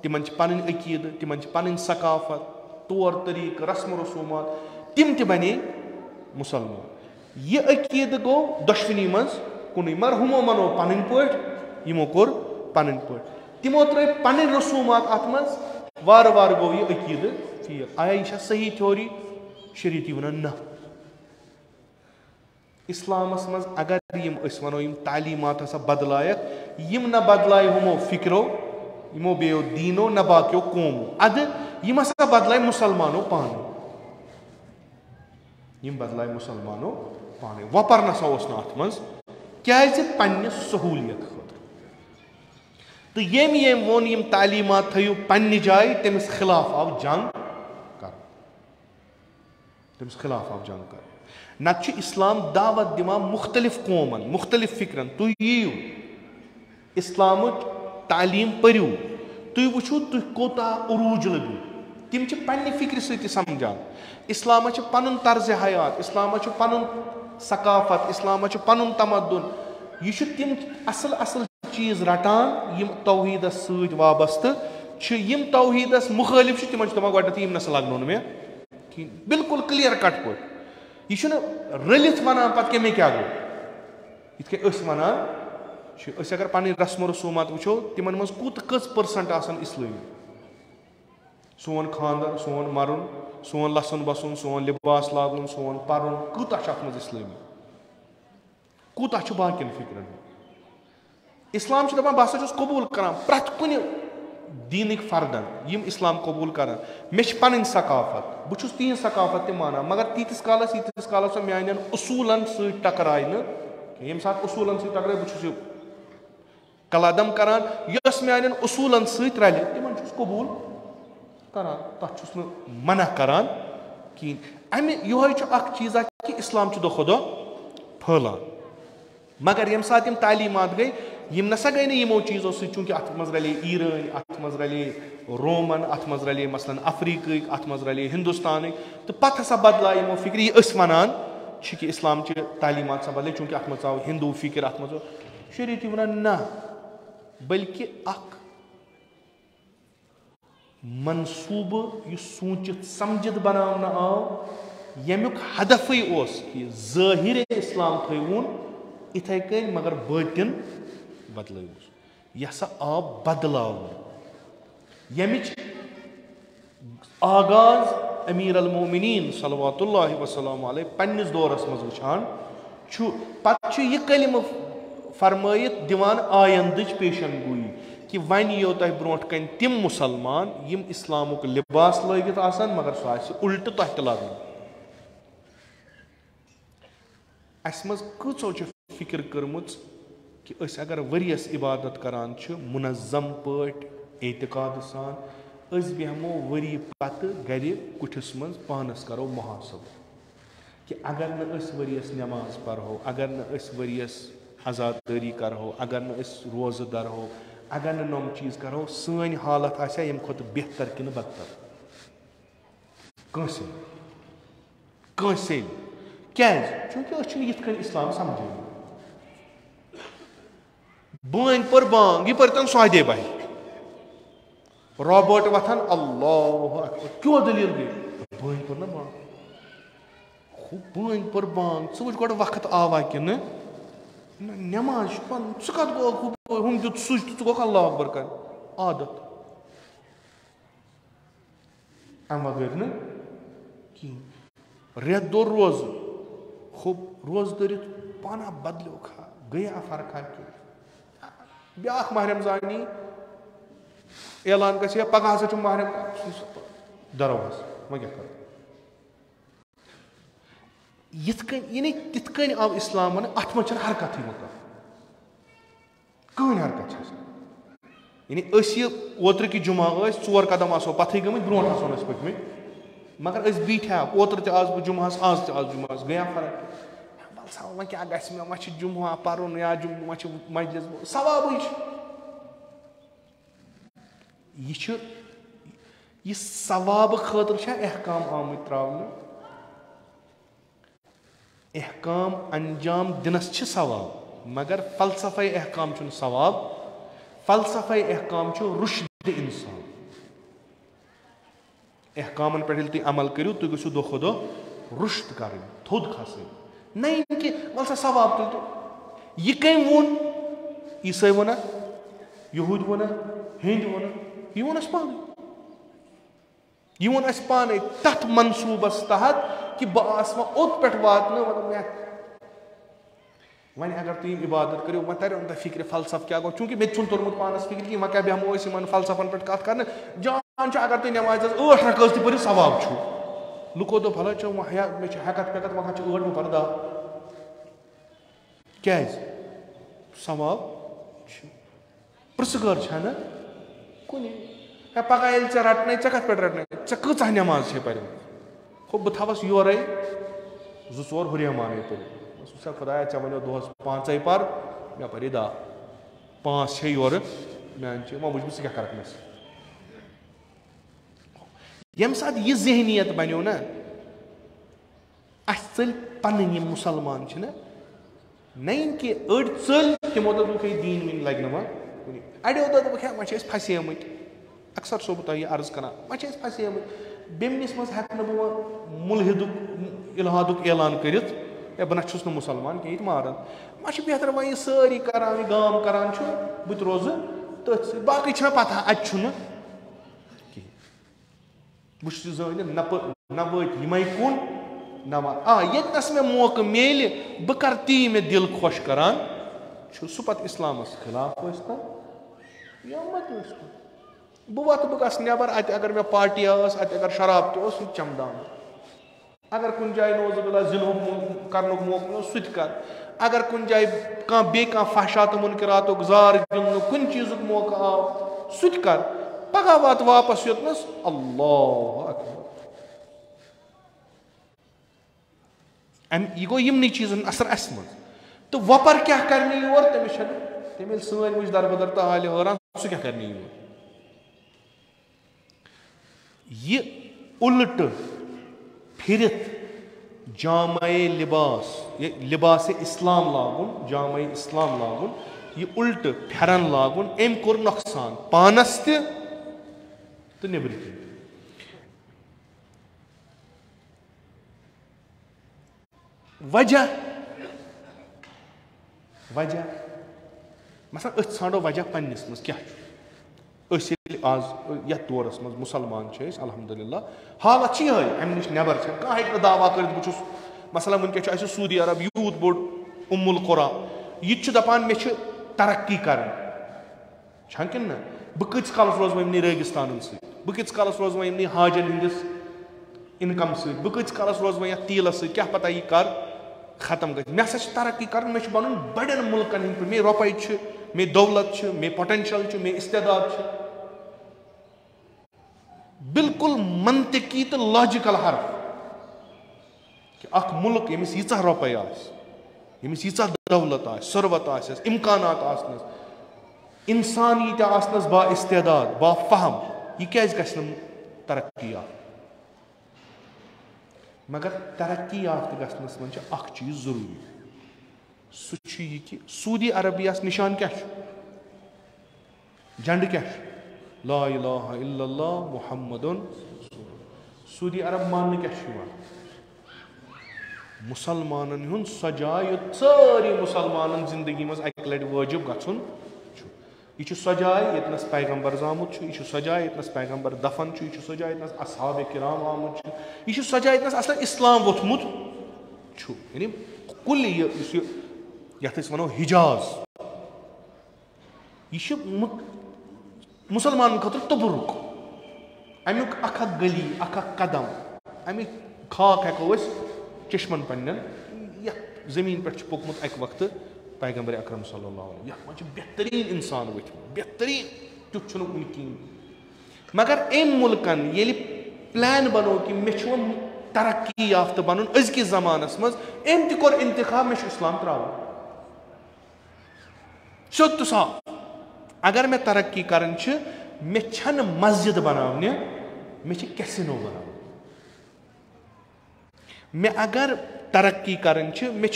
तिमन पन अकीद तिमन पन सकाफत तौर तरीक रस्म रसूमात तिम बने मुसलमान यह अकीद गो दुश्मनी मज कुन मगर हमो मनो पन पट यमो कोर पन पट तिमो त्रे पन रसूमात अत मज वार वार गो यह अकीद फेल आया यह सही थ्योरी शरीयत वन न इस्लामस मज अगर यम वनो यम तालीमात हसा बदलायक यम न बदलाय हमो फिक्रो यमो बेयो दीनो न बाकियो कौमो अद यम हसा बदलाय मुसलमानो पाने यम बदलाय मुसलमानो पाने वपर नसा ओस न अत मज क्या पन्ने सहूलियत खतर तो यम वोन यम तालीमात थयु पन्ने जाय तमिस खिलाफ आव जंग कर तमिस खिलाफ आव जंग कर नत इस्लाम दावत दिवान मुख्तलिफ कौमन मुख्तलिफ फिक्रन तुम यीयू इस्लाम तालीम पर्यू तुम वुचू तुम कोता उरूज लगू तिम पन्ने फिक्र सती समझान इस्लाम पन तर्ज हयात इस्लाम पन सकाफत इस्लाम पन तमद्दुन यह तिम असल असल चीज रटान यम तौहीदस सत वाबस्त यम तौहीदस मुखालिफ तिम गोडनथ यम नसा लगनो मे बिल्कुल क्लियर कट पे यह रलित वनान पे कि मे क्या गो ये वनान अगर पन रस्म रसूमात वो तिमन मज कत% आसान इस्लामी सोन खानदर सोन मरुन सोन लसन बसन सोन लिबास लागुन सोन पर्न कूता मज इस्लामी कूता बाकिन फिक्रन इस्लाम दपान बह कबूल करान प्रत कुन दीनिक फर्दन यम इस्लाम कबूल करान मे पन सकाफत बहुत तिहन सकाफत माना मगर तीतिस कालस मान उसूलन सत टकराय यम सात उसूलन सत टकराय बहुत कलादम करान यस मान उसूलन सत रल तिमन कबूल करान तथ मना करान कहें अमे यह चीज़ा कि इस्लाम दो खो दो फैलान मगर यम सात तालीमात गई यम नसा गई यमो चीज़ों से चूंकि अत मज रले ईरान अत मज रले रोमन अत मज रले मसलन अफ्रीक अत मज रले हिंदुस्तान तो पत हसा बदला यमो फिक्र यह वनान कि इस्लाम तालीमात सा बदले चूंकि अत मज आव हिंदू फिक्र अत मज शरीयत वन ना बल्कि मनसूब सोचित समझित बनावन आव यमुक हदफ कि ज़ाहिर इस्लाम थवन इथे कन मगर बातिन बदल यह सा आव बदलाव यमिच आगाज अमीर अल मोमिनीन सल्लल्लाहु वसल्लम अलैहि पन्निस दौरस मज वुचान पत यह कलिम फरमायत दिवान आयंदच पेशन गोई कि वन यो तह ब्रोट कन तिम मुसलमान यम इस्लामुक लिबास लगित आसान मगर सह उल्ट तह त लागन अस मज कचो फिक्र कर्मुच कि अगर वरियस इबादत करान मुनज़्ज़म पट एतिकाद सान बेहमो वरी पत गर कुठिस मज पानस करो मुहासब कि अगर न वरियस नमाज पढ़ो अगर न वरियस आज़ादारी करो अगर न रोज़ दरहो अगर न नम चीज़ करो सन हालत आया यम खुद बेहतर कि बदतर कंसे कंसे क्या चूंकि ये इस्लाम समझे बन पर बांग यह पर सौदे भाई रॉबर्ट वथान अल्लाह क्यों दलील गई बन पर ना बांग बन पर बांग च वो वक्त आवा कि नमाज कत गो हम दुत सुज तो अल्लाह अकबर कर आदत अम बगैर न रेत दो रोज खूब रोज दरित पाना बदलो खा गया फर्का कि ब्या माह रमजानी ऐलान गया पगह हसा माह दरो वो क्या कर ये आव इस्लाम अत मे हरकत कहन हरकत यानी ओत्र कि जुमा 4 कदम आसो पथे गम ब्रो आसो पकम मगर बीठा ओत्र तज बह जुमास आज तज जुमास गया फर्क बल सा वो क्या मे वा जुमा पर्न या मजलिस सवाब यह सवाब खतर अहकाम आमत त्रावन अहकाम अंजाम दिनस सवाब मगर फलसफा अहकाम सवाब फलसफा अहकाम रुश्द इंसान अहकामन पे तुम अमल करो तुम गो दो खो दो रुश्द कर थोद खसन नहीं कि वल सा सवाब तुल तो यह कम वोन ईसाई वना यहूद वना हिंद वना यह वोन पान यह वोन पान तथ मनसूबस तहत कि बस वो ओत पे वातन मे वन अगर तुम इबादत करो वो तर फिक्र फलसफ क्या गो चूंकि मे तोर्मुत पानस फिक्र कि वह क्या बेहमो इन फलसफन पे कत कर जान अगर तुम नमाज 8 रकात पर सवाब लुको दो भला चो मे हेकत पेकत वहां 8 पर्दा क्या सवाब प्रसगर ना कुन पगह ये रटन कत पे रटन कच नमाज पे हो बह थवस योर 2-4 हुरियमान पे खुदाया चे वो दोस 5 पर मे पर 5 योर मान वो वो क्या कर यम सात यह जहनीत बनो ना चल पन मुसलमान नहीं कि अड़ चल तमो दोप दीन वीन लग अड़ो दोप वो फसेमत अक्सर सो बह अर्ज कर वो फसेमत बेमनिस मज हेक बह मुलहिदुक इल्हादुक ऐलान कर बह ना मुसलमान कह मारन वह बेहतर वह सारी करान गाम करान बह रोज तथ बाकी पता अत बह न वत यम कुन न यस मे मौक मेल बह कर ती मे दिल खुश करान सह पे इस्लामस खिलाफ या मत बह वत बह गस नबर अगर मे पार्टी अगर शराब तह चमदान अगर कुन जाए नौजुबिल्ला जिनो कर मौक मिलो सह कर अगर कुन जाए कह फहशात मुनकरात जार गिन कुन चीज मौका आव सह कर पगह वात वापस योतनस अल्लाह अकबर यह गो यमन चीजन असर अस मज तो वपर क्या करने योर तम सन वुच दरबदर तो हाल हरान सह क्या करने योर यह उलट फिरत जामाए लिबास लिबास इस्लाम लागुन जामाए इस्लाम लागुन यह उल्ट फेरन लागुन अम कोर नुकसान पानस तो नेबर वजह वजह मसलन अथ ाणो वजह पन्निस मज क्या आज ये दौरस मज मुसलमान अल्हम्दुलिल्लाह हालत ये अम नश नबर कह हे दावा कर बहुत मसला वनक सऊदी अरब यूत बोड़ उम्मुल कुरा यह दपान मे तरक्की कर बह कत कालस रोज वह रेगिस्तान बह कत कालस रोज वह हाजन हंदिस इनकम बह कत कालस रोज वह तीलस क्या पता यह कर खत्म ग मे हसा तरक्की कर मे बन बड़न मुल्कन हंद मे रुपये मे दौलत मे पोटेंशियल मे इस्तेदाद बिल्कुल मंतिकी तो लॉजिकल हर्फ कि अख मुल्क यमिस यीचा रुपये यमिस यीचा दौलत सरवत इम्कानात आसनस इंसान यीत आसनस बा इस्तेदाद बा फहम यह क्या गस तरक्की मगर तरक्की याफ्त गसनस मन अख चीज जरूरी सह कि सऊदी अरबिया निशान क्या झंड क्या ला इलाहा इल्लल्लाह मुहम्मदुन सऊदी अरब मान क्या मुसलमानन हुन सजाय सारी मुसलमानन जिंदगी मज अक लट वाजिब गछुन यह सजाय यतनस पैगंबर जामुत यह सजाय यतनस पैगंबर दफन यह सजाय यतनस असहाबे किराम आमुत यह सजाय यतनस असल इस्लाम वोथमुत यानी कुल यथ वनो हिजाज यह मुसलमान खतर तबरुक अमुक अख गली अख कदम अमिक खाक हेको चश्मन पन्न जमीन पे पोकमुत अक वक्त पैगंबर अकरम सल्लल्लाहु अलैहि वसल्लम यह बेहतरीन इंसान वो बेहतरीन तुथ कहीं मगर अम मुल्कन ये प्लान बनो कि मे तरक्की याफ्त बन अजकिस जमानस मज अम तोर इंतखाब मे इस्लाम त्राव सोद तो साफ अगर मे तरक्की कर मे मस्जिद बनाने मे कैसिनो बना मे अगर तरक्की कर मे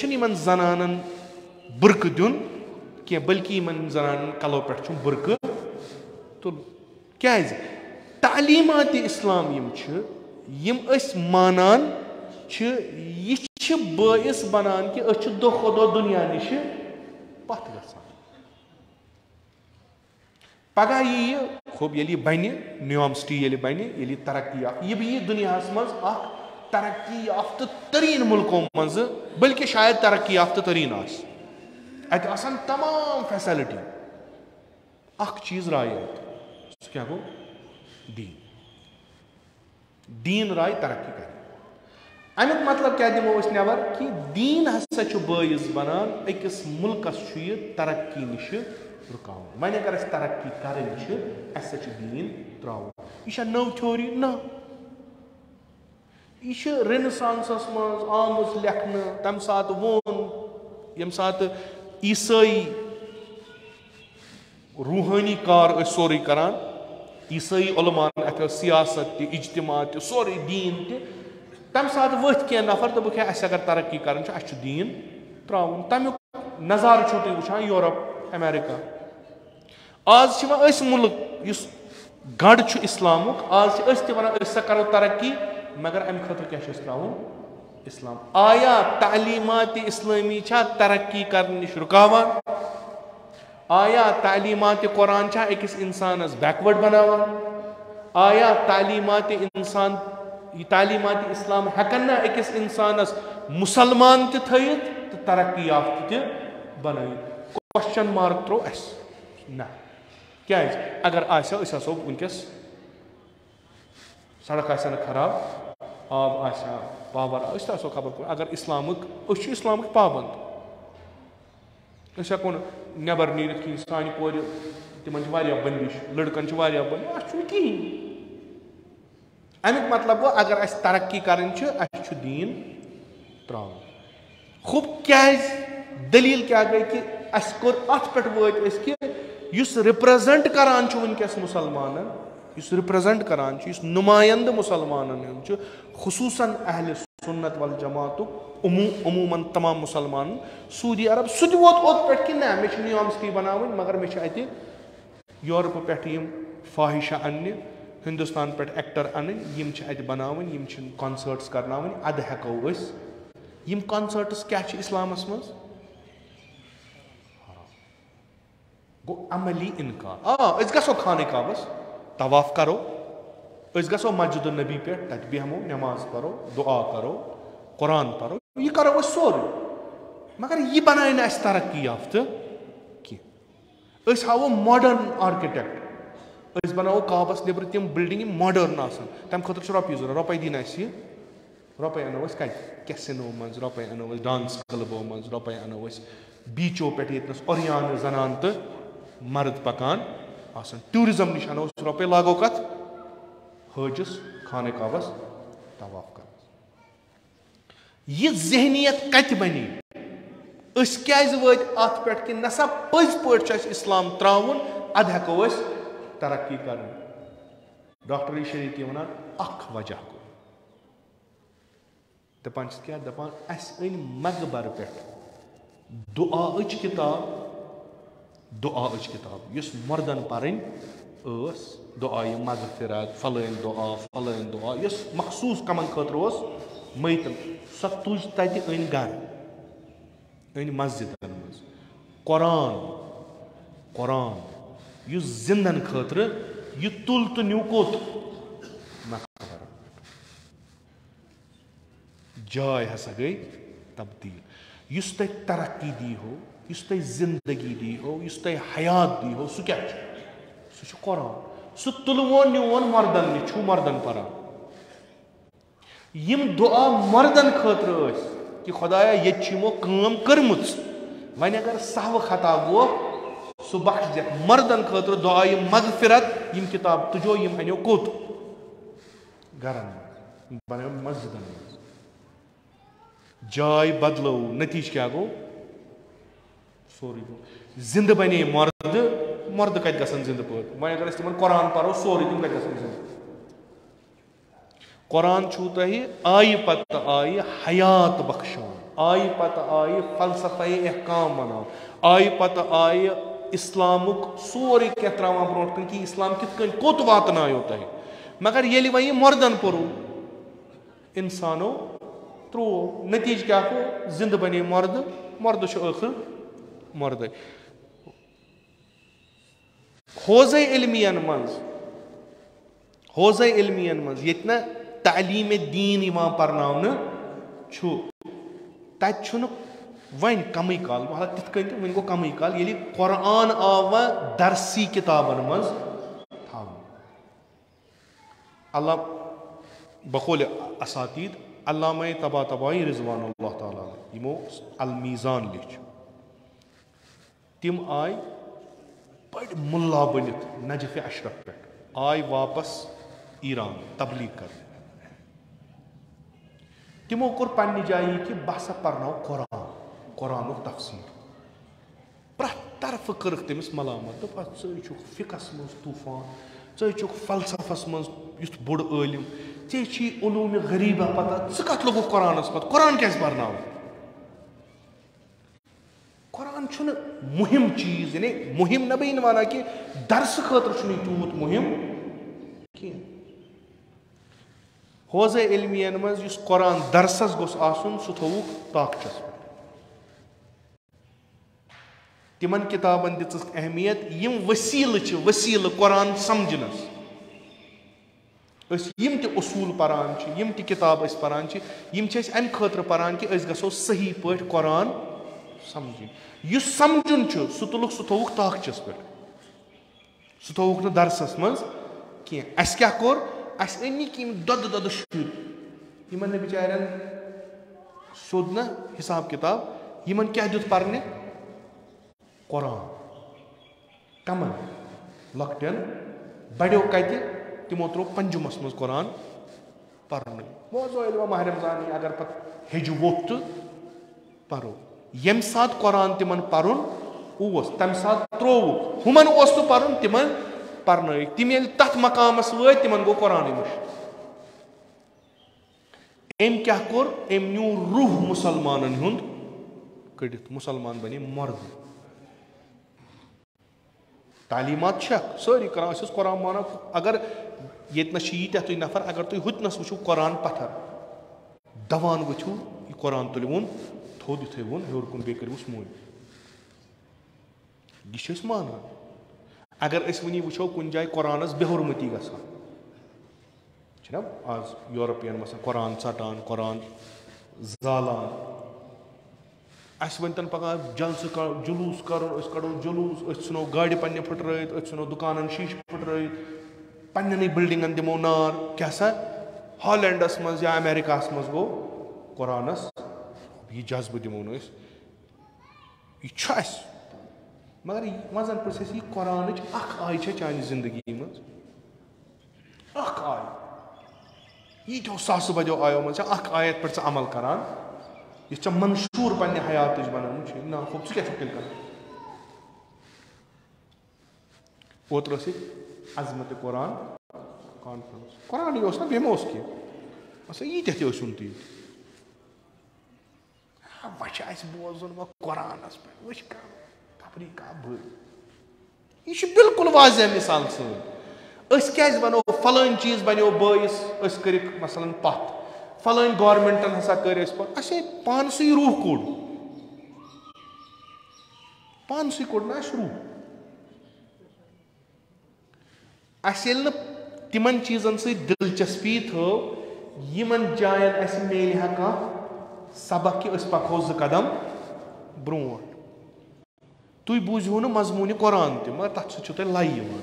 जनानन बुरक दिन क्या बल्कि जनानन कलो पे बुरक तुल क्या तालीमात इस्लाम यम मानान यह बायस बनान कि दो खो दो दुनिया निश पथ गसान पगह यह खूब ये बन न्यूमसिटी ये बन ये तरक्की यह यह दुनिया मज तरक्की याफ्त तरीन मुल्कों मज बल्कि शायद तरक्की याफ्त तरीन आसान तमाम फैसिलिटी अख चीज रायत सह क्या गो दीन दीन राय तरक्की कर अमुक मतलब क्या दिमो नबर कि दीन हसा बायस बनान अकिस मुल्कस तरक्की निश रुकाव वन अगर तरक्की कर दीन त्राव यह नव थ्योरी ना यह रेनेसांसस मज आमुज लेखन तम सात वोन यम सात ईसाई रूहानी कार सोरे करान ईसाई उलमान अथ सियासत इज्तिमा सोरे दीन तम सात वथ क्या नफर तो क्या अगर तरक्की कर दीन त्रावन तमुक नज़ार छो तुम वुचान यूरोप अमेरिका आज मुल्क इस गढ़ इस्लामुक आज वन सा करो तरक्की मगर अम खतर क्या त्रावन इस्लाम आया तालीमात इस्लामी तरक्की करने निश रुकावान आया तालीमात कुरान अकिस इंसानस बैकवर्ड बनावान आया तालीमात इंसान तालीमात इस्लाम हेकन ना अकिस इंसानस मुसलमान थयित तो तरक्की याफ्त बनयित क्वेश्चन मार्क त्रो अस ना क्या अगर आसो वनकस सड़क आसन खराब आब आसा पावर तो खबर अगर इस्लामिक पाबंद हेको नबर नीर कहीं सान कोर तिम बंदिश लड़कन बंदिश कहीं अमुक मतलब गो अगर तरक्की कर दीन त्राव खूब क्या दलील क्या गई कि अस कोर अत पे वत कि रिप्रेजेंट करान वनकस मुसलमान रिप्रेजेंट करान नुमाइंद मुसलमान खुसूसन अहल सुन्नत वल जमातुक उमूमन तमाम मुसलमान सऊदी अरब सह वोत ओत पे कि ना मे यूनिवर्सिटी बनावन मगर मे अत यूरोप पे फाहिशा अन्न हिंदुस्तान पे एक्टर अन अत बनावन कॉन्सर्ट्स करनावन अद हेको यम कॉन्सर्ट्स क्या इस्लामस मज गो अमली इनकार गो खाने काबस तवाफ करो गो मस्जिद नबी पे तत बेहमो नमाज पढ़ो दुआ करो कुरान पढ़ो यह करो सोरे मगर यह बनाए ना तरक्की याफ्त कह हावो मॉडर्न आर्किटेक्ट बनावो काबस नबर तम बिल्डिंग मॉडर्न तम खतर रुपये जरूरत रुपये दिन रुपये अनो कैसिनो मज रुपये अनो डांस क्लबों मज रुपये अनो बीचों पे ओरियान जनान तो मर्द पकान टूरिज्म निश अनो रुपये लागो कत हजस खाने काबस तवाफ कर यह जहनीत कत बनी क्या वत अत पे कि नसा पज पे इस्लाम त्रावन अद हेको तरक्की कर डॉक्टर शरीफ वन अख वजह गो दपान क्या दपान अस अन मकबर पे दुआच किताब युस मर्दन परन दुआए मगफिरत फलान दुआ युस मखसूस कमन खतर मैतन सो तुज तत अन गर अन मस्जिदन मज कुरान युस जिंदन खतर यह तुल तो न्यू कोत मकबर जाय हसा गई तब्दील युस तक तरक्की दी हो युस तक जिंदगी दी हो युस तक हयात दी हो सह क्या सह कुरान सह तुलवोन न्यून मर्दन छु मर्दन परान यम दुआ मर्दन खतर कि खुदाया ये यमो काम कर्मुच वन अगर सहव खता गो सह बख्श दे मर्दन खतर दुआए मगफिरत यम किताब तुझो यम अनो कोत गरन बनो मस्जिदन जाय बदलो नतीज क्या गो सोरी गो जिंद बने मर्द कत गसन जिंद पे वह अगर तिमन कुरान परो सोरी तम कत गसन जिंद कुरान छु तह आय पत आय हयात बख्शान आय पत आय फलसफे अहकाम वन आय पत आय इस्लामुक सोरे क्या त्रावान ब्रोट कन कि इस्लाम कित कोत वातनायो तह मगर ये वह मर्दन पोरू इंसानो त्रो नतीज क्या हो जिंद बने मर्द आखिर मर्द होज़े इल्मियन मज ये तालीम दीन परनावन तत वन कम काल तिथ कन वन गो कम काल ये कुरान आव दरसी किताबन मज अल्लाह बकौल असातीद अल्लामा तबातबाई रिजवान अल्लाह ताला यमो अलमीज़ान लिख तिम आय बड़ मुल्ला बनित नजफ अशरफ पे आय वापस ईरान तबलीग कर तिमो कोर पन्नी जाय कि बसा परनाव कुरान तफसीर प्रथ तरफ कर तमिस मलामत दप छु फिकस मज तूफान छु फलसफस मज युथ बोड़ आलिम चे उलूम गरीबा पता कत लोग कुरानस पत कुरान क्या परनाव कुरान मुहिम चीज यानी मुहिम न बन वाना कि दरस खतर तूत मुहिम कह होज़े इल्मियन मज कुरान दरसस गोस आसुन सह थोवुक ताकचस पे तिमन किताबन दिस अहमियत यम वसील कुरान समझनस यम ते उसूल परान यम ते किताब परान यम अम खतर परान कि गो सही पे कुरान समझ युस समझुन सह तुलुक सह थोवुक ताकचस पे सह थोवुक न दरसस मज कह अस क्या कोर अस अनी कि दद शुर यमन बिचारन सोद न हिसाब किताब यमन क्या दुत परने कुरान कमन लकटन बड़ो कत तिमो त्रो पंजुमस मज कुरान परन वो माह रमजान अगर पे हेजु वोत तो परो यम सात कुरान तिमन परन तम सात त्रोवुक हुमन तो परन तिमन परन तिम ये तथ मकामस वत तिमन गो कुरान मुश एम क्या कोर एम न्यू रूह मुसलमानन हुंद कड़ित मुसलमान बने मर्द तालीमात सारी करान कुरान माना अगर ये तुम नफर अगर तुम हुतनस वो कुरान पत्थर दवान वो कुरान तुल वो थोद यूथे वो हर कुन बे करूस मोन यह माना अगर वन वो कुन जाए कुरानस बेहरमती गसान आज यूरोपियन मसा कुरान षटान कुरान जालान अस वन पगह जलस जुलूस करो जुलूस नो गाड़ पे फुट्रत नो दुकान शीश फुट्रत पन्न बिल्डिंगन दिमो नार क्या सा हॉलैंडस मज या अमेरिका मज गो कुरानस यह जज्ब दिमो यह मगर वजन पे यह कुरान आय चान जिंदगी मज आय यीठो सास बजो आयो मज आयत पे अमल करान यह मंशूर पे हयात बनान ना खूब क्या तेल कर ओतर अजमत कुरान कॉन्फ्रेंस कुरान ना बेमोस कह यीत्या तुन तीत وچھ اَسہِ بوزُن وۄنۍ قۄرانَس پٮ۪ٹھ وٕچھ تفریٖقہ بٔڑ یہِ چھِ بِلکُل واضح مِثال سٲنۍ أسۍ کیٛازِ وَنو فلٲنۍ چیٖز بَنیو بٲیِس أسۍ کٔرِکھ مثلاً پَتھ فلٲنۍ گورمٮ۪نٛٹَن ہسا کٔرۍ أسۍ پَتھ اَسے پانسٕے روح کوٚڑ پانسٕے کوٚڑ نہ اَسہِ روح اَسہِ ییٚلہِ نہٕ تِمن چیٖزن سۭتۍ دِلچسپی تھٲو یِمن جاین اَسہِ میلہِ ہا کانٛہہ سبق کہِ أسۍ پَکہو 2 قدم برونٛٹھ تُہۍ بوٗزِہو نہٕ مضموٗنہِ قۄران تہِ مگر تَتھ سۭتۍ چھُو تۄہہِ لَے یِوان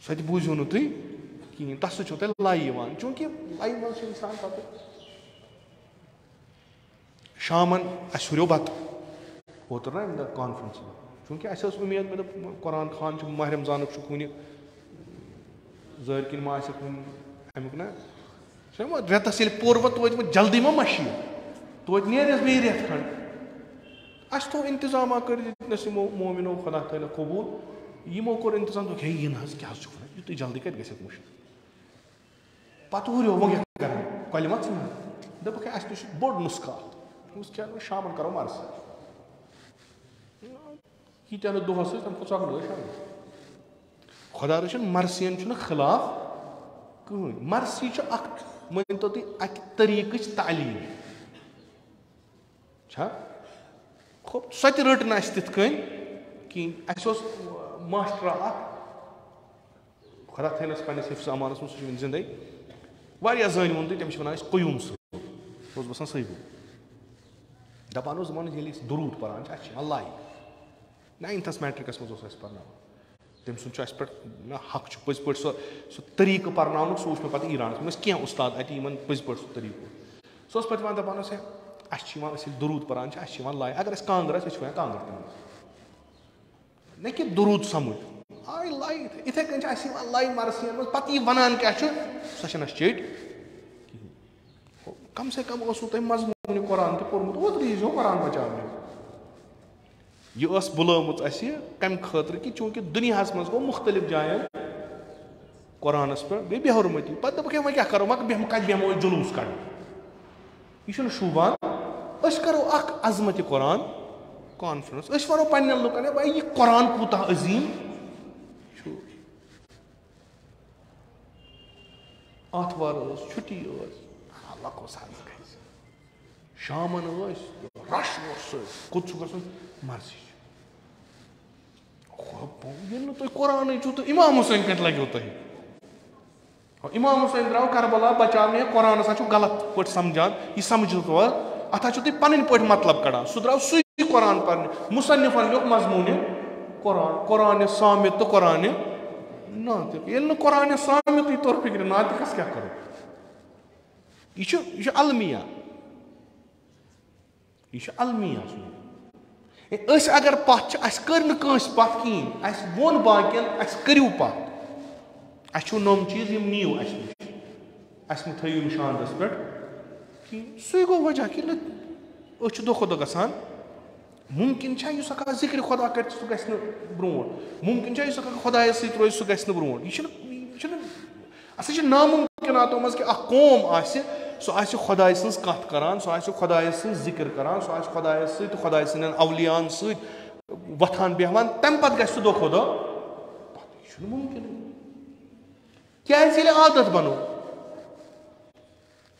سۄ تہِ بوٗزِو نہٕ تُہۍ کِہیٖنۍ تَتھ سۭتۍ چھُو تۄہہِ لَے یِوان چوٗنٛکہِ لَیہِ منٛز چھُ اِنسان پَتہٕ شامَن اَسہِ ہُریو بَتہٕ اوترٕ نہ اَمہِ دۄہ کانفرنسہِ منٛز چوٗنٛکہِ اَسہِ ٲس اُمید مےٚ دوٚپ قۄران خان چھُ ماہِ رمضانُک چھُ کُنہِ زٲرۍ کِنۍ ما آسٮ۪کھ کُنہِ اَمیُک نہ چھُنہ وۄنۍ رٮ۪تَس ییٚلہِ پوٚر وۄنۍ توتہِ وۄنۍ جلدی ما مَشہِ توتہِ نیرٮ۪س بیٚیہِ رٮ۪تھ کھنٛڈ اَسہِ تھوٚو اِنتظامہ کٔرِتھ دِتنَس یِمو مومِنو خۄدا تعالیٰ قبوٗل یِمو کوٚر اِنتظام دوٚپُکھ ہے یہِ نہ حظ کیٛاہ حظ چھُکھ وَنان یوٗتُے جلدی کَتہِ گژھٮ۪کھ مُشک پَتہٕ ہُریو وۄنۍ کیٛاہ کَرو کۄلہِ ما ژھٕنان دوٚپُکھ ہے اَسہِ تہِ چھُ بوٚڑ نُسخہٕ اَتھ کیٛاہ شامَن کَرو مَرثی ییٖتیٛاہ نہٕ دۄہَس ٲسۍ تَمہِ کھۄتہٕ ژۄگنہٕ ٲسۍ شامَن خۄدا رٔچھِنۍ مَرثِیَن چھُنہٕ خٕلاف کٕہٕنۍ مَرثی چھُ اَکھ مٲنۍتو تُہۍ اَکہِ طریٖقٕچ تعلیٖم چھا سۄ تہِ رٔٹ نہٕ اَسہِ تِتھ کٔنۍ کِہیٖنۍ اَسہِ اوس ماسٹرا اَکھ خۄدا تھٲینَس پنٛنِس حِفظِ امانَس منٛز سُہ چھُ وٕنہِ زِندَے واریاہ زٲنۍ ووٚن تُہۍ تٔمِس چھِ وَنان أسۍ قیوٗم صٲب سُہ اوس باسان صحیح دَپان اوس دَپان ییٚلہِ أسۍ دروٗد پَران چھِ اَسہِ چھِ یِوان لَے 9تھَس میٹرِکَس منٛز اوس اَسہِ پَرناوان تٔمۍ سُنٛد چھُ اَسہِ پٮ۪ٹھ حق چھُ پٔزۍ پٲٹھۍ سُہ طریٖقہٕ پَرناونُک سُہ وٕچھ مےٚ پَتہٕ ایٖرانَس منٛز کینٛہہ اُستاد اَتہِ یِمَن پٔزۍ پٲٹھۍ سُہ طریٖقہٕ اوس سُہ اوس پَتہٕ وَنان دَپان اوس ہے اَسہِ چھِ یِوان أسۍ ییٚلہِ دروٗد پَران چھِ اَسہِ چھِ یِوان لَے اگر اَسہِ کانٛگٕر آسہِ أسۍ چھِ وَنان کانٛگٕر تہِ منٛز نہ کہِ دروٗد سَمٕجھ آے لَے یِتھَے کٔنۍ چھِ اَسہِ یِوان لَے مَرثِیَن منٛز پَتہٕ یہِ وَنان کیٛاہ چھُ سۄ چھَنہٕ اَسہِ چیٚٹۍ کِہیٖنۍ کَم سے کَم اوسوُ تۄہہِ مضموٗنہِ قۄران تہِ پوٚرمُت اوترٕ ییٖزیو قۄران بَچاونہِ یہِ ٲس بُلٲمٕژ اَسہِ کَمہِ خٲطرٕ کہِ چوٗنٛکہِ دُنیاہَس منٛز گوٚو مُختٔلِف جایَن قۄرانَس پٮ۪ٹھ بیٚیہِ بٮ۪ہرُمٔتی پَتہٕ دوٚپُکھ ہے وۄنۍ کیٛاہ کَرو وۄنۍ کَتہِ بیٚہمو أسۍ جُلوٗس کَڑُن یہِ چھُنہٕ شوٗبان أسۍ کَرو اَکھ عظمتہِ قۄران کانفرنس أسۍ وَنو پنٛنٮ۪ن لُکَن ہے بھاے یہِ قۄران کوٗتاہ عظیٖم چھُ آتھوار ٲس چھُٹی ٲس لۄکُس حظ گژھِ شامَن ٲسۍ رَش اوس سۭتۍ کوٚت چھُ گژھُن مَرضی چھِ ییٚلہِ نہٕ تُہۍ قۄرانٕے چھُو تہٕ اِمام حُسین کَتہِ لَگیو تۄہہِ اِمام حُسین درٛاو کَربلا بَچاونہِ ہے قۄران ہسا چھُ غلط پٲٹھۍ سَمجھان یہِ سَمجھو تو اَتھ حظ چھُو تُہۍ پَنٕنۍ پٲٹھۍ مطلب کَڑان سُہ درٛاو سُے قۄران پَرنہِ مُصنِفَن لیوٚکھ مضموٗنہِ قۄرانہِ سامِت تہٕ قۄرانہِ ناطق ییٚلہِ نہٕ قۄرانہِ سامِتٕے توٚر فِکرِ ناطقَس کیٛاہ کَرو یہِ چھُ المیہ یہِ چھُ المیہ أسۍ اگر پَتھ چھِ اَسہِ کٔر نہٕ کٲنٛسہِ پَتھ کِہیٖنۍ اَسہِ ووٚن باقٕیَن اَسہِ کٔرِو پَتھ اَسہِ چھُو نوٚم چیٖز یِم نِیِو اَسہِ نِش اَسہِ مہٕ تھٲیِو یِم شاندَس پٮ۪ٹھ کِہیٖنۍ سُے گوٚو وجہ کہِ أسۍ چھِ دۄہ کھۄتہٕ دۄہ گژھان مُمکِن چھا یُس ہٮ۪کان ذِکرِ خۄدا کَرِ سُہ گژھِ نہٕ برونٛٹھ مُمکِن چھا یُس ہٮ۪کان خۄدایَس سۭتۍ روزِ سُہ گژھِ نہٕ برونٛٹھ یہِ چھُنہٕ اَسا چھِ نامُمکِناتو منٛز کہِ اَکھ قوم آسہِ سُہ آسہِ خۄداے سٕنٛز کَتھ کَران سُہ آسہِ خۄدایَس سٕنٛز ذِکِر کَران سُہ آسہِ خۄدایَس سۭتۍ تہٕ خۄداے سٕنٛدٮ۪ن اولِیاہَن سۭتۍ وۄتھان بیٚہوان تَمہِ پَتہٕ گژھِ سُہ دۄہ کھۄتہٕ دۄہ پَتہٕ یہِ چھُنہٕ مُمکِنٕے کیٛازِ ییٚلہِ عادت بَنو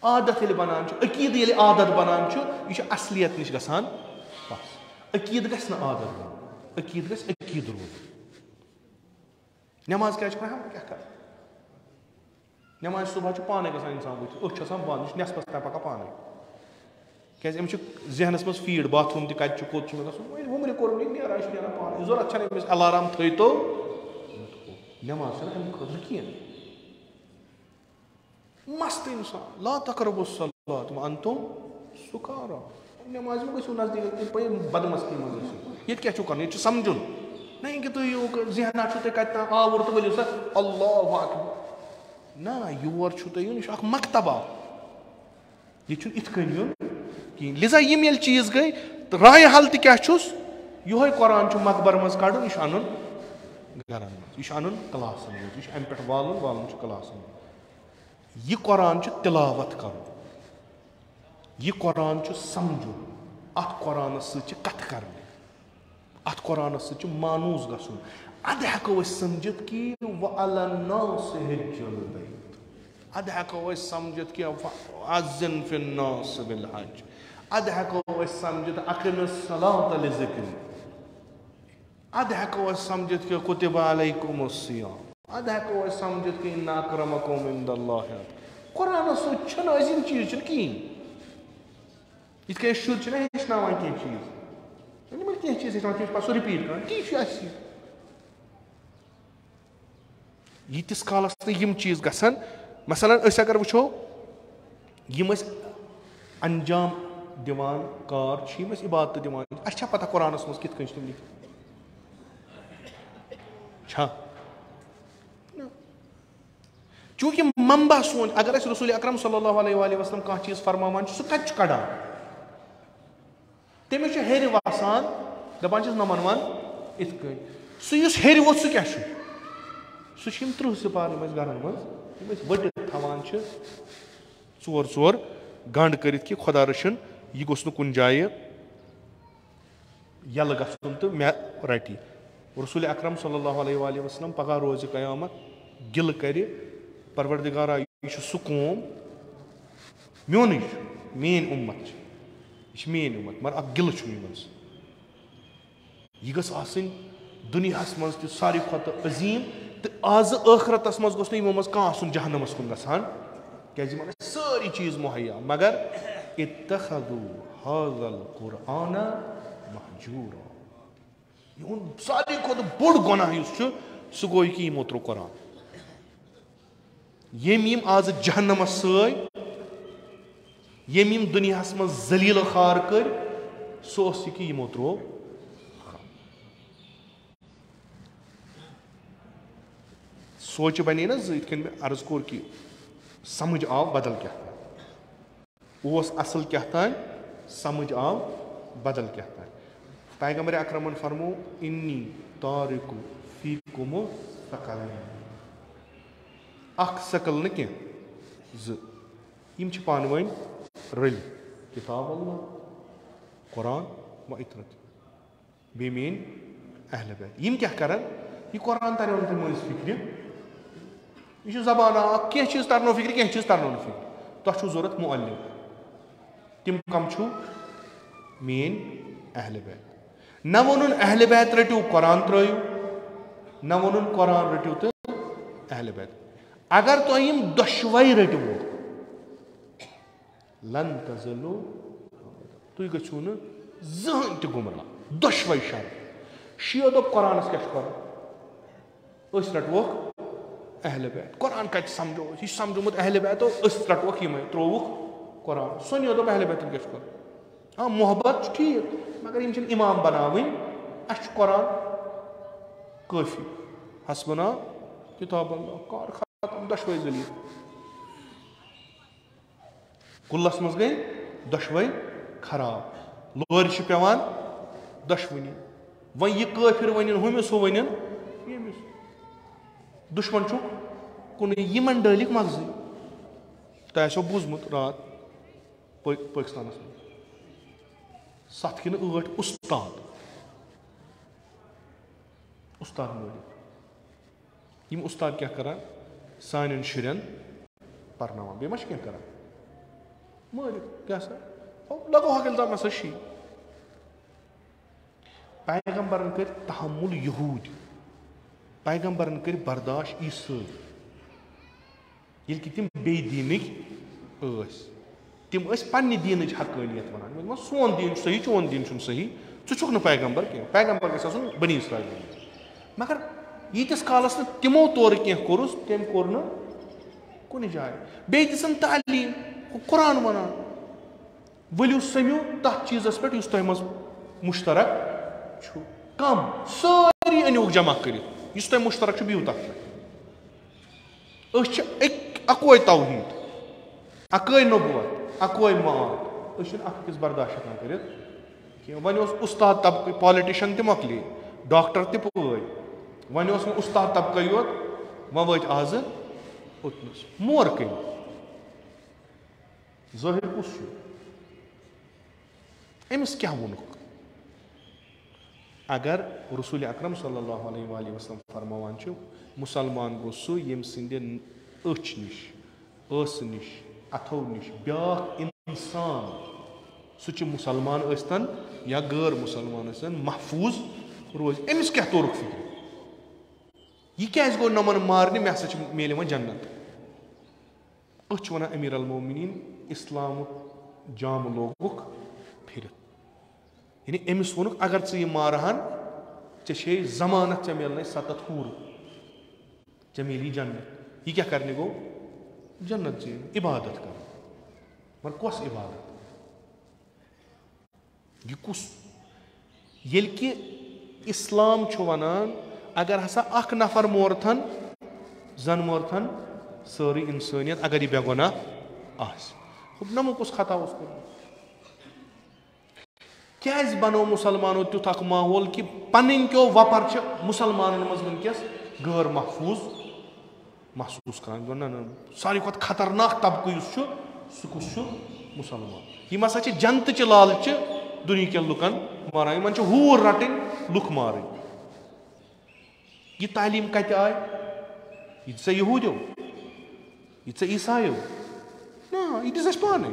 عادت ییٚلہِ بَنان چھُ عقیٖدٕ ییٚلہِ عادت بَنان چھُ یہِ چھُ اَصلِیت نِش گژھان پَس عقیٖدٕ گژھِ نہٕ عادت بَنُن عقیٖدٕ گژھِ عقیٖدٕ روزُن نٮ۪ماز کیٛازِ چھِ پَران کیٛاہ کَرٕ نٮ۪مازِ صُبحٲے چھُ پانَے گژھان اِنسان بٕتھِ أچھ چھِ آسان بنٛد یہِ چھُ نٮ۪صفَس تام پَکان پانَے کیٛازِ أمِس چھُ ذہنَس منٛز فیٖڈ باتھروٗم تہِ کَتہِ چھُ کوٚت چھُ مےٚ گژھُن وۄنۍ وُمرِ کوٚرُن یہِ نیران چھُ نیران پانَے ضوٚرَتھ چھَنہٕ أمِس اَلارام تھٲیتو نٮ۪ماز چھَنہٕ اَمہِ خٲطرٕ کینٛہہ مَست اِنسان لا تقربوا الصلاۃ وانتم سُکارا نٮ۪مازِ مہ گٔژھِو نزدیٖک بدمستی منٛز ٲسِو ییٚتہِ کیٛاہ چھُو کَرُن ییٚتہِ چھُ سَمجھُن نہ کہِ تُہۍ یِیِو ذہنا چھُو تۄہہِ کَتہِ تام آوُر تہٕ ؤلِو سا اللہ اکبر نہ یور چھُو تۄہہِ یُن یہِ چھُ اَکھ مکتبہ ییٚتہِ چھُنہٕ یِتھ کٔنۍ یُن کِہیٖنۍ لِذا یِم ییٚلہِ چیٖز گٔے تہٕ رایہِ حل تہِ کیٛاہ چھُس یِہوٚے قۄران چھُ مقبر منٛز کَڑُن یہِ چھُ اَنُن گرَن منٛز یہِ چھُ اَنُن کلاسَن منٛز یہِ چھُ اَمہِ پٮ۪ٹھ والُن چھُ کلاسَن منٛز یہِ قۄران چھُ تِلاوت کَرُن यह कुरान समझुन, अत कुरान कथ कर, अत कुरान मानूस गसुन। अद हेको समझित कि वअलन्नास हिज्जुल बैत, अद हेको समझित कि अज़्ज़िन फिन्नास बिलहज, अद हेको समझित अक़िमिस्सलात लिज़िक्री, अद हेको समझित कि कुतिबा अलैकुमुस्सियाम, अद हेको समझित कि इन्ना अक्रमकुम इंदल्लाहि। कुरान अजीम चीज कहें इत शुर हेचनावान कह चीज कह चीज हेचनावान पे सो रिपीट कर ती यीतिस कालस यम चीज गसन। मसलन अगर वो यम अंजाम दिवान कार इबादत दिवान अच्छा पता कुरानस मज कित तम लिखित चूंकि मंबा सोन अगर रसूल अकरम सल्लल्लाहु अलैहि वसल्लम कह चीज फरमान सह कत कड़ान तमिस हेर वसान दपान नमन इत सह हेर वो सह क्या सह 30 सिपाही गरन मज वटित थवान 4 गंड कर खुदा रचन यह गोस कुन जाए यल गन तो मे रटी। रसूल अकरम सल्लल्लाहु अलैहि वसल्लम पगह रोज क़यामत गिल कर परवरदिगारा यह सह कौम मोन मेन उम्मत यह मेन उम्मत मगर अ गिल यह गस दुनिया मज सारी खुद अजीम तो आज आखरतस मज गोस यमो मज कह जहन्नमस कुन गसान क्या सारी चीज मुहैया मगर इत्तखदू हाज़ल कुरआन महजूरा। यह सारी खुद बोड़ गुनाह सह गो कि यमो त्रो कुरान यम आज जहन्नमस सय यम दुनिया मज जलील खार कर सो कि यमो त्रो सोच बने ना इत मे अर्ज कोर कि समझ आव बदल क्या असल क्या समझ आव बदल क्या पैगंबर अकरमन फरमो इन्नी तारिकु फीकुम सकलैन अख सकल न कह पान वन रल किताब अल्लाह कुरान व इतरत बे मेन अहल बैत यम क्या कर यह कुरान तर मज फिक्र यह जबान कह चीज तरनो फिक्र कह चीज तरनो फिक्र तह जरूरत मुअल्लिम तिम कम मेन अहल बैत न वोन अहल बैत रटू कुरान त्रयू न वोन कुरान रटू तो अहल बैत अगर तुम यम दशवै रटवो लन तज़लू तुम गो न जहन त गुमराह दशवै शर शियो दोप कुरानस क्या कर रटवोक अहल बैत कुरान कत समझो यह समझोमुत अहल बैतो रटवोक यम त्रोवुक कुरान सोनियो दोप अहल बैतन क्या कर हाँ मोहब्बत ठीक मगर यम इमाम बनावन अस कुरान काफी हसबना किताब अल्लाह कार खत्म दशवै जलील कुल्लस मज गई दशवै खराब लोर पेवान दशवनी वन यह काफिर वन हुमिस हु वन यमिस दुश्मन कुन यमन डलिक मगजी तह बूजमुत रात पाकिस्तान 7 कि 8 उस्ताद मालिक यम उस्ताद क्या करान सान शुरन पर्नावान बे क्या करान मालिक क्या लगो हकल तम सी पैगंबरन कर तहम्मुल यहूद पैगंबरन कर बर्दाश्त ईसाई ये कि तिम बे दीनिक तिम पन्ने दीन हकानियत वन सोन दीन सही चोन दीन सही चुक न पैगंबर कह पैगंबर गस बनी इसराइल मगर यीतिस कालस तिमो तौर कह कोरुस तम कोर न कुन जाए बे दिसन तालीम कुरान वनान वलियो समियो तथ चीजस पे तुम मज मुश्तरक कम सारी अनोक जमा कर तुम मुश्तरक बिहू तथ अकोय तौहीद अकोय नबूवत अकोय मात अकिस बर्दाश्त कर वन उस्ताद तबक पॉलिटिशियन त मकली डॉक्टर त पय वन उस्ताद तबक योत वन वत आज उतनस मोर कन ज़ाहिर कुछ अमिस क्या वोनुक अगर रसूल अकरम सल्लल्लाहु अलैहि वसल्लम फरमावान छ मुसलमान गो सु यम सिंदे अछ निश अस निश अथो निश ब्याख इंसान सह मुसलमान अस्तन या गैर मुसलमान अस्तन महफूज रोज अमिस क्या तोरुक फिक्र यह क्या गो नमन मारने मे हसा मिले वो जन्नत अच वन अमीर अल मोमिनीन इस्लाम जाम लोगुक फिर यानी अमिस वोनुक अगर चे मारहन चे जमानत चे मिलने 7 हूर चे मिली जन्नत यह क्या करने गो जन्नत चे इबादत कर मगर कस इबादत यह कुस येल कि इस्लाम वनान अगर हसा अख नफर मोरथन जन मोरथन सारी इंसानियत अगर यह बेगुनाह आस नमो कुस खता क्या बनो मुसलमानों तुथ अख माहौल कि पन क्यों वपर मुसलमान मज वनकस गैर महफूज महसूस कर सारी खुद खतरनाक तबक सह कुस मुसलमान यम हसा जनत च लालच दुनिया के लुकन मारान इन हूर रटन लुक मार यह तालीम कत आय यह ऐ यहूदियों यह ऐ ईसाइयों ना यह दिस पाने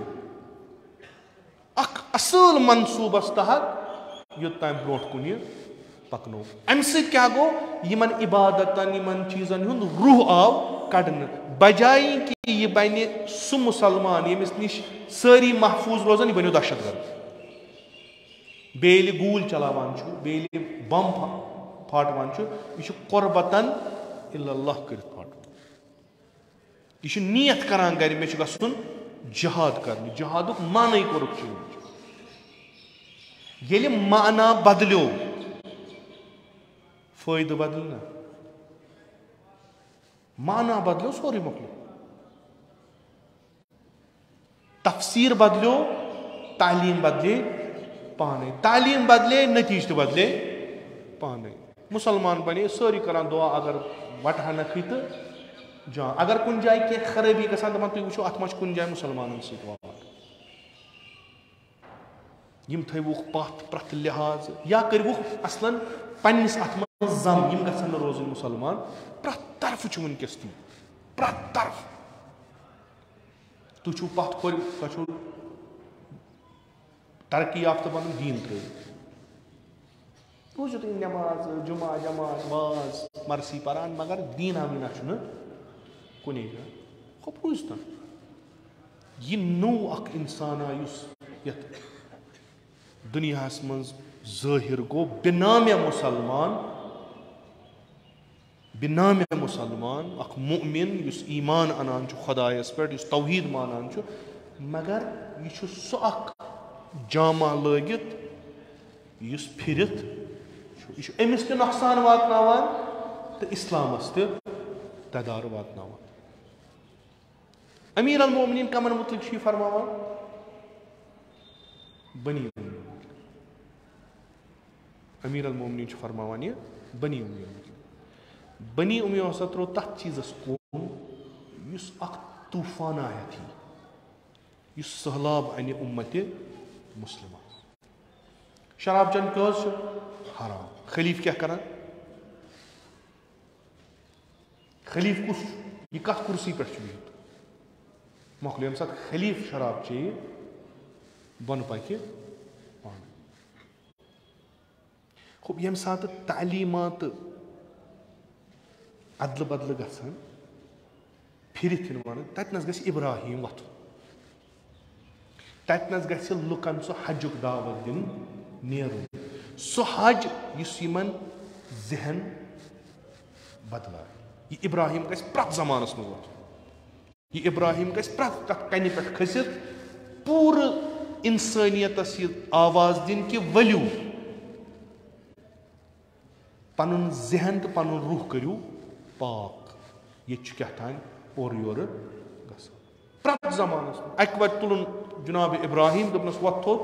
असल मनसूबस तहत योतान ब्रोट कुन पकनो अम क्या गो यमन इबादतन यमन चीजन हुंद रूह आव कड़न बजाय कि यह बन सह मुसलमान यमिस निश सारी महफूज रोजान यह बनो दहशतगर्द बेल गूल चलावान बेल बम फाटवान यह कुर्बतन इल्लल्लाह कर फाट यह नियत करान गर मे गसन जहाद कर जहादुक मानै कोरुक ये माना बदलो फायदे बदल ना माना बदलो सोरी मकलो तफसीर बदलो तालीम बदले पाने तालीम बदले नतीजे बदले पाने मुसलमान बने सारी करान दुआ अगर वटहा नखी तो जा अगर कुन जाए क्या खराबी गसान दपान तुम वो अत कुन जाए मुसलमान यम थवुख पथ प्रथ लिहाज या करवुख असलन पन्निस अत जम यम गसन रोजन मुसलमान प्रथ तरफ वनकस ती प्रथ तरफ तुम पथ खोर तुम तरक्की याफ्त बन दीन त्रो रोजो तुम नमाज जुमा जमात वाज मरसी पारान मगर दीना वीना कुन खूब रूजतन यह नो अख इंसान यथ दुनिया मज ज़ाहिर गो बिनाम मुसलमान अख मुमिन युस ईमान अनान खुदायस पे तौहीद मानान मगर यह सह अख जामा लगित युस फिरित यह अमिस ते नुकसान वातनावान तो इस्लामस ते तदार वातनावान अमीर अल मोमिनीन कमन मुतलिक फरमावान बनी अमीर अल मोमिनीन फरमावान ये बनी उम्मीद हसा त्रो तथ चीजस कोम युस अख तूफान आया थी युस सहलाब अन उम्मत मुस्लिमा शराब चन कस हराम खलीफ क्या करान खलीफ कुछ यह कत कुर्सी पे बिहित मकल यम सात खलीफ शराब चे बन पक पान खूब यम सात तालीमात अदल बदल गसान फिरित वन ततनस गस इब्राहिम वत ततनस गस लुकन सह हजुक दावत दिन नेरुन सह हज युस यमन जहन बदला यह इब्राहिम गस प्रत जमानस मज वत यह इब्राहिम गस प्रत तथ कन पे खसित पूर इंसानियतस आवाज दिन कि वलियो पन जहन तो पन रूह करू पाक ये क्या थान और योर प्रत जमानस अक वत तुलन जनाब इब्राहिम दपनस वत्थो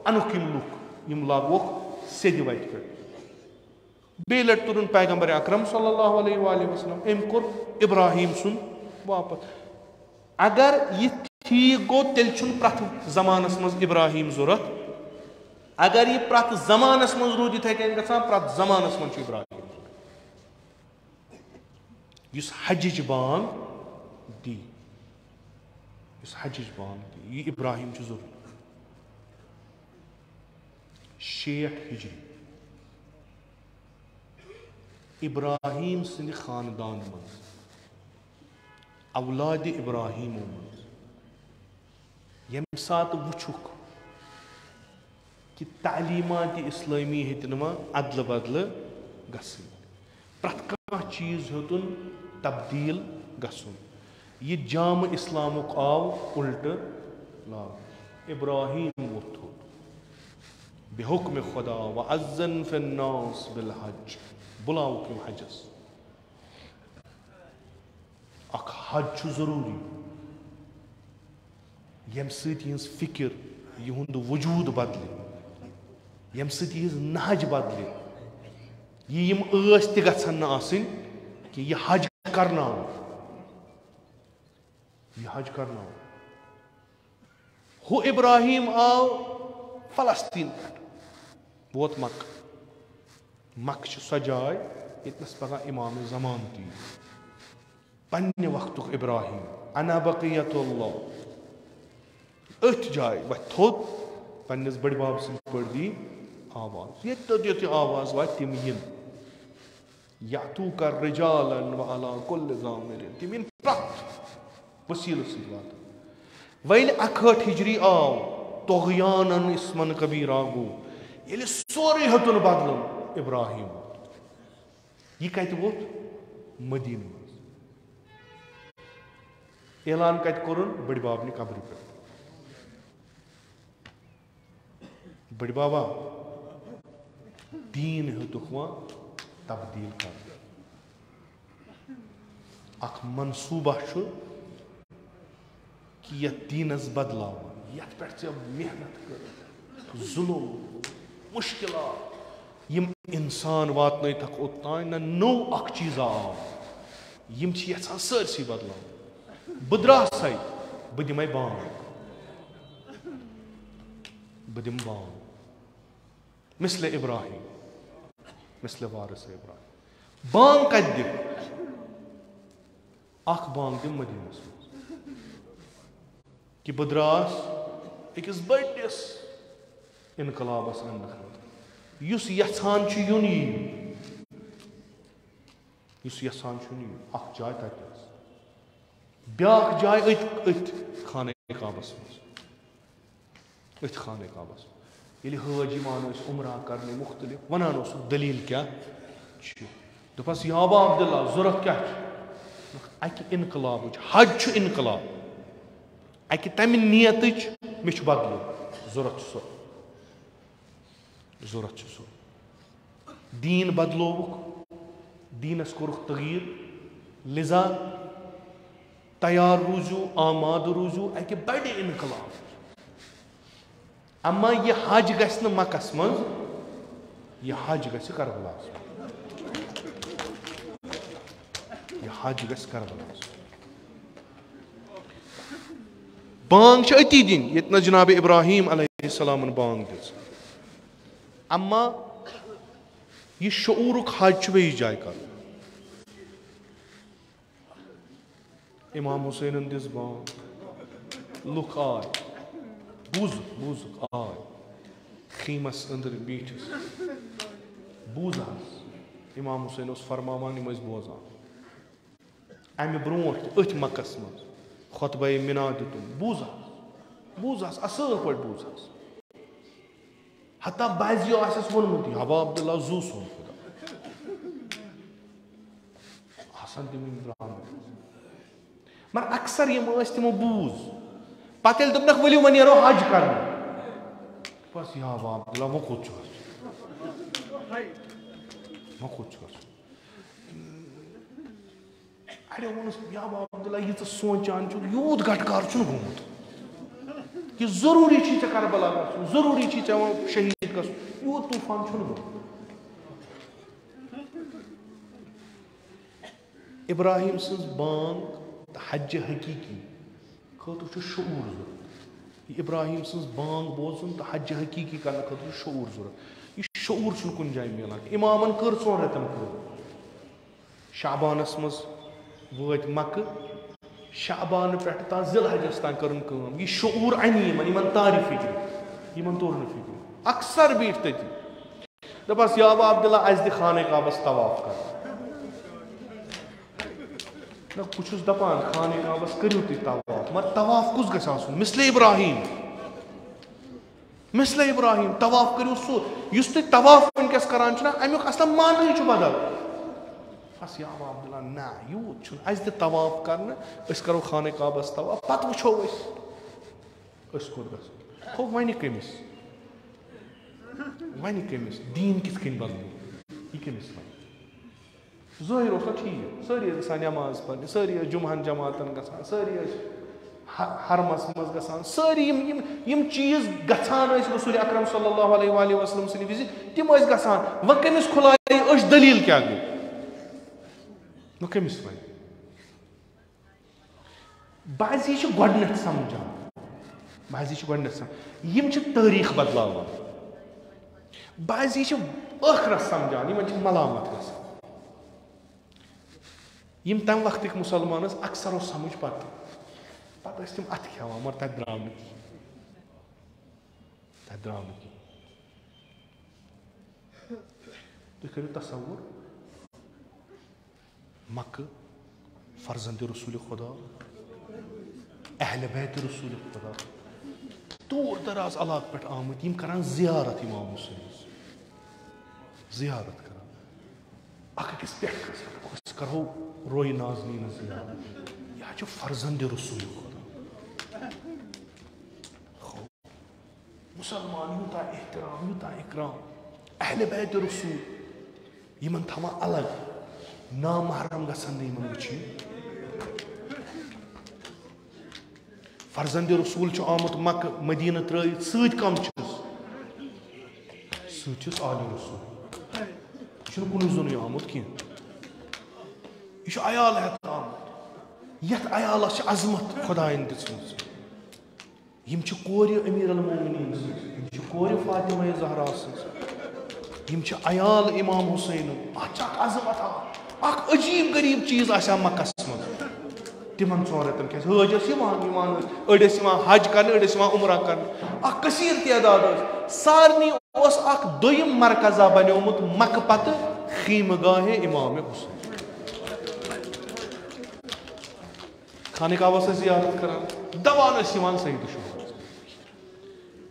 अनुक यम लुक यम लागोक सेद वत पे बे लट तुरन पैगंबर अकरम सल्लल्लाहु अलैहि वसल्लम एम कोर इब्राहिम सुन वापस अगर यह ठीक गो तेल प्रथ जमानस मज इब्राहिम जरूरत अगर यह प्रत जमानस मज रूद इथे कन गसान प्रत जमानस मज इब्राहिम युस हजिज बांग दी युस हजिज बांग दी यह इब्राहिम जरूर 60 हिजरी इब्राहिम सिंध खानदान मज औलाद इब्राहिम मज यम सात वुछुक कि तालीमात इस्लामी हेतन अदल बदल गसन प्रत कह चीज हेतुन तब्दील गसन यह जाम इस्लामुक आव उल्ट लाग इब्राहिम वोथ बेहुक्म खुदा व अज़्ज़न फिन्नास बिल हज बुलाओ क्यों हजस अख हज जरूरी यम सहिज फिक्र यहुंद वजूद बदले यम सहिज नहज बदले यम ऐस त गछन न आसिन कि यह हज करनाओ हु इब्राहिम आव फलस्तीन वोत मक सो जाय यतनस पगह इमाम ज़मान ती पन्ने वक्तुक इब्राहिम अना बक़ियतुल्लाह अथ जाय वह थोद पन्निस बड़ बाब सिंह पर दी आवाज ये आवाज वा तिम यिन यातू कर रिजालन व अला कुल्ल ज़ामिरिन तिम यिन प्रत वसील सिवात वैल 61 हिजरी आव तोग़यानन इस्मन कबीरा गो ये सोरे हतुन बदल इब्राहिम यह कत वोत मदीन ऐलान कत कोरुन बड़ बाबन कब्र पे बड़ बाबा दीन हेतुक वह तब्दील कर अख मनसूबा कि यह दीनस बदलाव यथ पे मेहनत कर जुल्म मुश्किलात यम इंसान वातन तक ओतान न नो अख चीज़ आव यम यहां सरसी बदलाव बह द्रासै बह दिमै बांग बह दिम बांग मिसले इब्राहिम मिसले वारिस इब्राहिम बांग कत दिम अख बांग दिम मदीनस कि बह द्रास अकिस बड़िस इनकलाबस युस यछान युन युस यछान युन अख जाय तत ब्याख जाय अथ खाने काबस अथ खाने काबस ये हाजी मान उमरा करने मुख्तलिफ वनान दलील क्या दोपस याबा अब्दुल्ला जरूरत क्या अकि इनकलाब हज इनकलाब अकि तमि नियत मे बदल जरूरत सो दीन बदलोवुक दीनस कोरुख तगीर लिजा तैयार रूजू आमाद रूजू अकि बड़े इनकलाब अम्मा यह हज गस न मकस मज यह हज गस करबलास यह हज गस करबलास बांग अति दिन ये जनाब इब्राहिम अलैहिस्सलाम बांग दिस अम्मा यह शऊरुक हज वे जाय कर इमाम हुसैन दिस बांग लुक आय बूज आय खीमस अंदर बीठस बूज इमाम हुसैन फरमावान बोजान अमे ब्रोट अथ मकस मज खुतबा मिना दितुम बूज असल पे बूज हता बाजियो आसस वोनमुत हवा अब्दुल्ला जू सोन खुदा हसन तिम मगर अक्सर यम तमो बूज पत दोपनक वलियो वो नो हज कर बस या अब्दुल्ला वो कुछ अड़ो वोनस या अब्दुल्ला ये सोचान यूत गटकार गोमुत कि जरूरी चे करबला गो जरूरी चे शहीद ग यूत तूफान गो इब्राहिम सज बांग हज हकीकी खतु शूर इब्राहिम सन्स बांग बोजन तो हज हकीकी करने खतर शऊर जरूरत। यह शऊर कुन जाए मिलान। इमामन कर 4 रेतन कर शाबानस मज वत मक् शाबान पे जिलहजस तान कर यह शऊर अन तारी फिक्र इन तोर न फिक्र अक्सर बीठ तथि दपस या अब्दुल्ला अस दि खाने काबस तवाफ कर ना कुछ दपान खाने काबस करू तुम तवाफ मगर तवाफ कुछ गस मिसले इब्राहिम तवाफ करू सो तुम तवाफ वनकस करान अमुक असल मानी बदल बस या अब्दुल्ला ना यूत अस दि तवाफ कर करो खाने काबस तवाफ पत वो कोत वन कमिस दीन कित कन बदलो यह कमिस वन ज़ाहिर ना ठीक सारी गसान नमाज पढ़ सारी जुमहन जमातन गसान सारी हरमस मज गसान सारी यम चीज गसान रसूल अकरम सल्लल्लाहु अलैहि वसल्लम सन्द विज तिम गसान व कमिस खुलाए अश दलील क्या गई वो कमिस वन बाजी गोडनथ समझान बाजी गोडनथ यम तारीख बदलावान बाजी आखरत समझान इन मलामत गसान यम तम वक्त मुसलमान अक्सर समझ पत तम अत खेवान मगर तत द्राव न तुम करो तसव्वुर मक् फर्जंद रसूल खुदा अहल बैत रसूल खुदा दूर दराज इलाक पे आमुत यम करान जियारत इमाम हुसैन जियारत करान अकिस पे करो रोई नाज़नीन जियारत यह फर्जंद रसूल खुदा मुसलमान यूता एहतराम यूता इकराम अहल बैत रसूल यमन थमा अलग नामहरम गसन यमन वुचन फर्जंद रसूल आमुत मक् मदीना त्रयित सत कम सत आले रसूल यह कुन जुन आमुत कह यह अयाल हेत आमुत यथ अयालस अजमत खुदायन दिसमत यम कोर अमीर अल मोमिनीन यम कोर फातिमा ज़हरा यम अयाल इमाम हुसैन अजमत अख अजीब गरीब चीज मक्कस मज तिमन 4 रेतन क्या हज अड़स हज कर उमरा कर कसीर तादाद सारनी दोयम मरकजा बनोमुत मक् पत खीमगाह इमाम हुसैन खाने काबा से जियारत करान दवान सही दुश्मन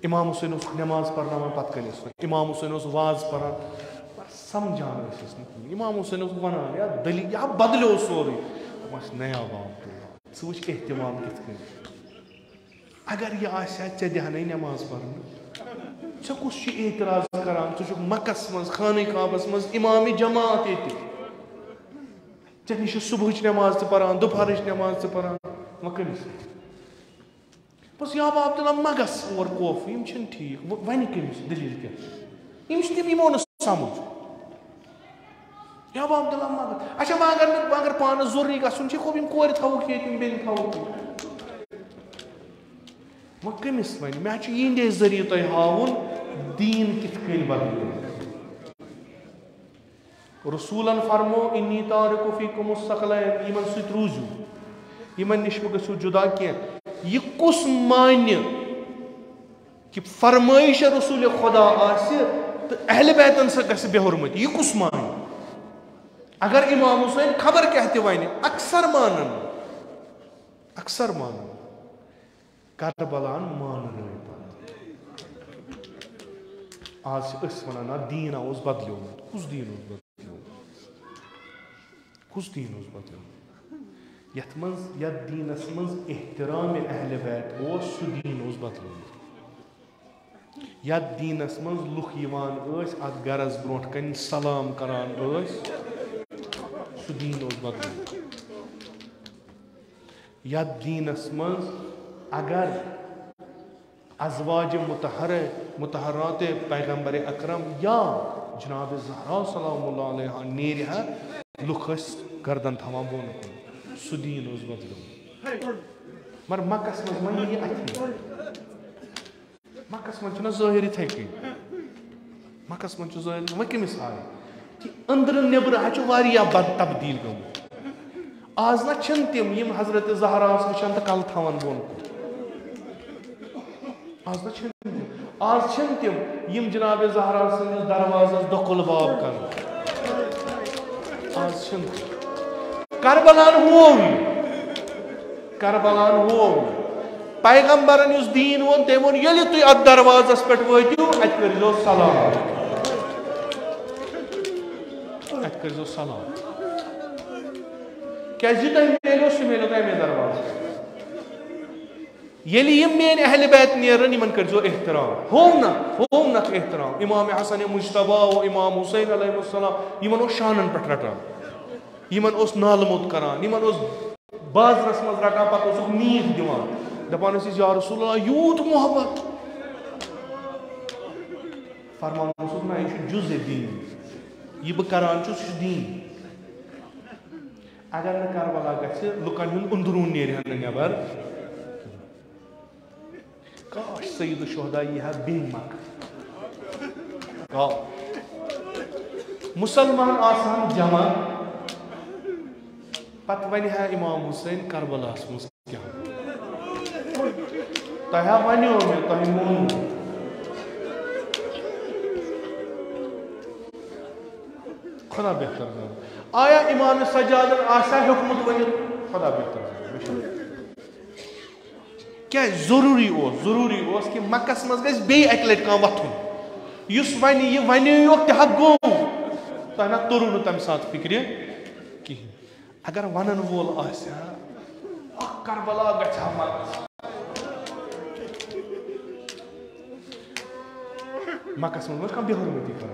इमाम हुसैन नमाज पढ़ना पत कन इमाम हुसैन वाज पढ़ान समझान इमाम हुसैन वनान या दलील या बदलो सोरे नया बाप वुच एहतमाम कित अगर यह ऐ दिहन नमाज पढ़ने कुछ एतराज करान मक्कस मज खाने काबस मज इमाम जमात ये निश सुबह नमाज पढ़ान दोपहर नमाज पढ़ान वह बस या अब्दुल्ला मगस और कोफ यम ठीक वन कमिस दलील क्या तम यमो न समझ या अब्दुल्ला मगस अच्छा अगर पान जरूरी गम खूब कोर थवुक ये बेन थवुक वह कमिस वन मे यहंदे जरिए तुम हाउन दीन कित कन बदल रसूलन फरमो इन्नी तारिकु फीकुम सकलैन यमन सत रूजू यमन निश गो जुदा कह यह कुस मान कि फरमाइश रसूल खुदा तो अहल बैतन से गस बेहुरमत यह कुस मान अगर इमाम हुसैन खबर कहते वन अक्सर मान करबलान मान आज वन दीन आस बदलोमुत कुस दीन बदलो यथ दीनस मज एहतराम अहल बैत सह दीन बदलोमुत यथ दीनस मज लुख अत गरस ब्रोट कन सलाम करान सह दीन बदलोमुत यथ दीनस मज अगर अजवाज मुतहरात पैगम्बर अकरम या जनाब ज़हरा सलामुल्लाह अलैहा नेरहा लुख गर्दन थवान बोन कुन सह दीन बदलो मगर मक्कस मज वन यह अथ मक्कस मन छुना ज़ाहिर इथै कई मक्कस मन छु ज़ाहिर वह कमिस आय कि अंदर नेबर आछ वारिया बद तब्दील गमु आज ना छन तिम यम हजरत ज़हरा वचन त कल थावन बोन आज ना छन आज छन तिम यम जनाब ज़हरा सन्दस दरवाज़स दकुल बाब कर आज छन करबलान हो पैगंबरन युस दीन वोन ते वोन यलि तुय अत दरवाज़स पेट वतियो अत करिजो सलाम क्या तुम मेलो सह मेलो तमे दरवाज़ यलि यम मेन अहल बैत नेरन यमन करिजो एहतराम होम नक एहतराम इमाम हसन मुज्तबा व इमाम हुसैन अलैहिस्सलाम यमन ओस शानन पेट रटान यमन ओस नालमोद करान यमन ओस बाजरस मज रटान पत ओसुक नींद दिवान दपान या रसूलल्लाह यूत मोहब्बत फरमान ओसुक ना यह जुज़े दीन यह बह करान छु सह दीन अगर न करबला गछि लुकन हुन अंदरून नेरहन नेबर काश सय्यद शुहदा यह बेमक का मुसलमान आसान जमा पत वन है इमाम हुसैन करबलास मज क्या तह वनो मे तह मोन खुदा बेहतर जान आया इमाम सज्जादन आसा हुकमत वन खुदा बेहतर क्या जरूरी कि मक्कस मज गस बे अक लट कह वथुन युस वन यह वन यो तह गो तह ना तोरु न तम साथ फिक्र कहीं अगर वनन वोल आसा करबला गछा मत मक्कस मज कह बेहरमती कर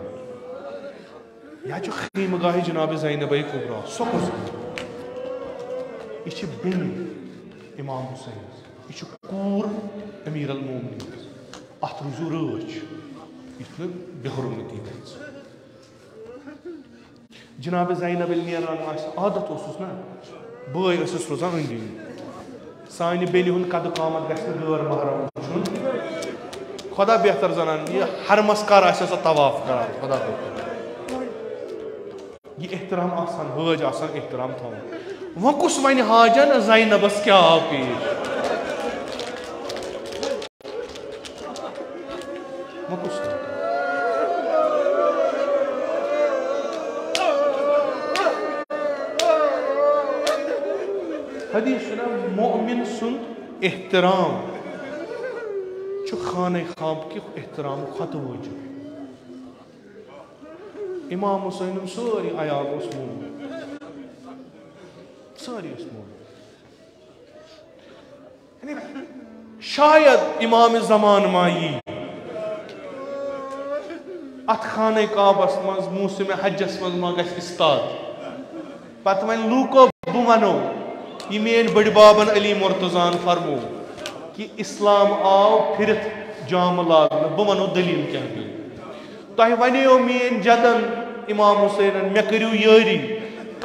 यह खीमगाह जनाब ज़ैनब कुबरा सकुस यह बेन इमाम हुसैन यह कूर अमीर अल मोमिनीन अत रूजू रच यह बेहरमती कर जनाब ज़ैनब नेरान आदत ओसुस ना बय स रोजान अंदी सानि बेनि हुन कद कामत गस गैर महरम वुचुन खुदा बेहतर जानन यह हरमस कर आस तवाफ कर खुदा यह एहतराम आसान हज आसान एहतराम थोन वह कुस वन हाजन ज़ैनबस क्या पेश वह कुस हदीस मोमिन सुन एहतराम खाने खाब कि एहतराम खत वजू इमाम हुसैन सारी अयाल मोन सारी मोन शायद इमाम जमान माई अत खाने काबस मज मौसम हजस मज मा गस इस्ताद पत वन लूको बह वनो यह मेन बड़ बाबन अली मुर्तजान फरमो कि इस्लाम आव फिरत जाम लागन बह वनो दलील क्या गई तह वनो मेन जदन इमाम हुसैन मे करू यारी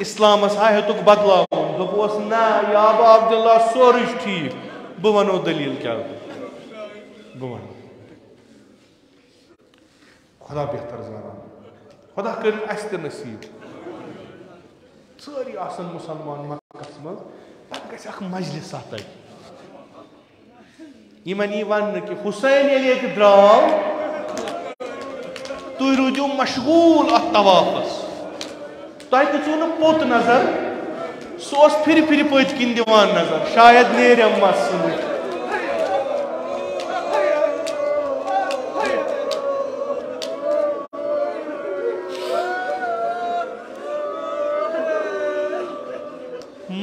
इस्लामस हायतुक बदलाव दोस ना या अबा अब्दुल्ला सोर ठीक बह वनो दलील क्या बह वन खुदा बेहतर जान खुदा कर नसीब सारी आसन मुसलमान मक्कस मज पत गस मजलिस यमन यह वन कि हुसैन ये द्राव तुम रूजू मशगूल अत तवाफस तह दिचु न पोत नजर सह फिर फिर पत किन दिवान नजर शायद नेरम मस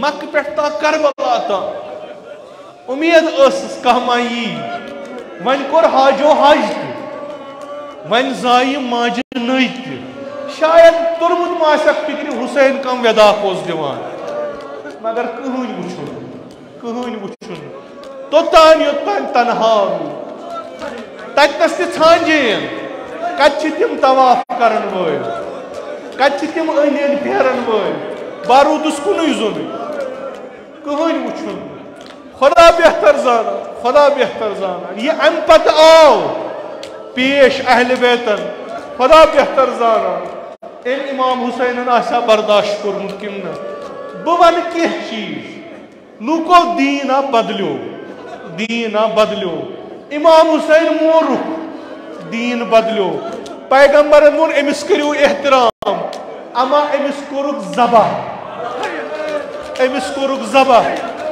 मक पे करबला तक उम्मीद कह यी वन कोर हाजो हज वन जाय माज नई शायद तुरमुत मासक फिक्र हुसैन कम वेदाक दिवान मगर कहन वुचुन तोतान योतान तनहा ततस छांजेन कत तिम तवाफ करन वल कत तिम अन फेरन वल बारूदस कुन जोन कहन वुचुन खुदा बेहतर जाना, खुदा बेहतर जाना। ये अम पत आव पेश अहल बैतन, खुदा बेहतर जाना इन इमाम हुसैन आशा बर्दाश्त कोर्मुत किन न। बह वन कह चीज लूको दीना बदलो, दीना बदलो। इमाम हुसैन मोरुख दीन बदलो। पैगंबर मोन अमिस करू एहतराम, अमा अमिस कोरुक ज़बह, अमिस कोरुक ज़बह।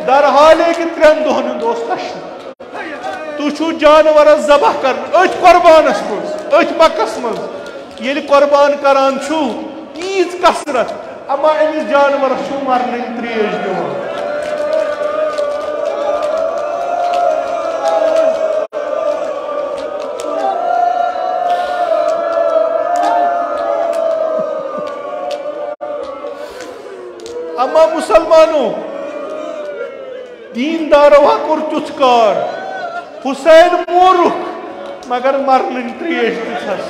दर हाले कि 3 दोहन दोस कश्न तुछू जानवर ज़बह कर अथ कुर्बानस मज, अथ मक्कस मज येल कुर्बान करान छु ईज कसरत, अमा अमिस जानवर छु मरने त्रेश दिवान। अमा मुसलमानों दीनदारो कोर तुत्कार, हुसैन मोरुख मगर मरन त्रेश दिछस।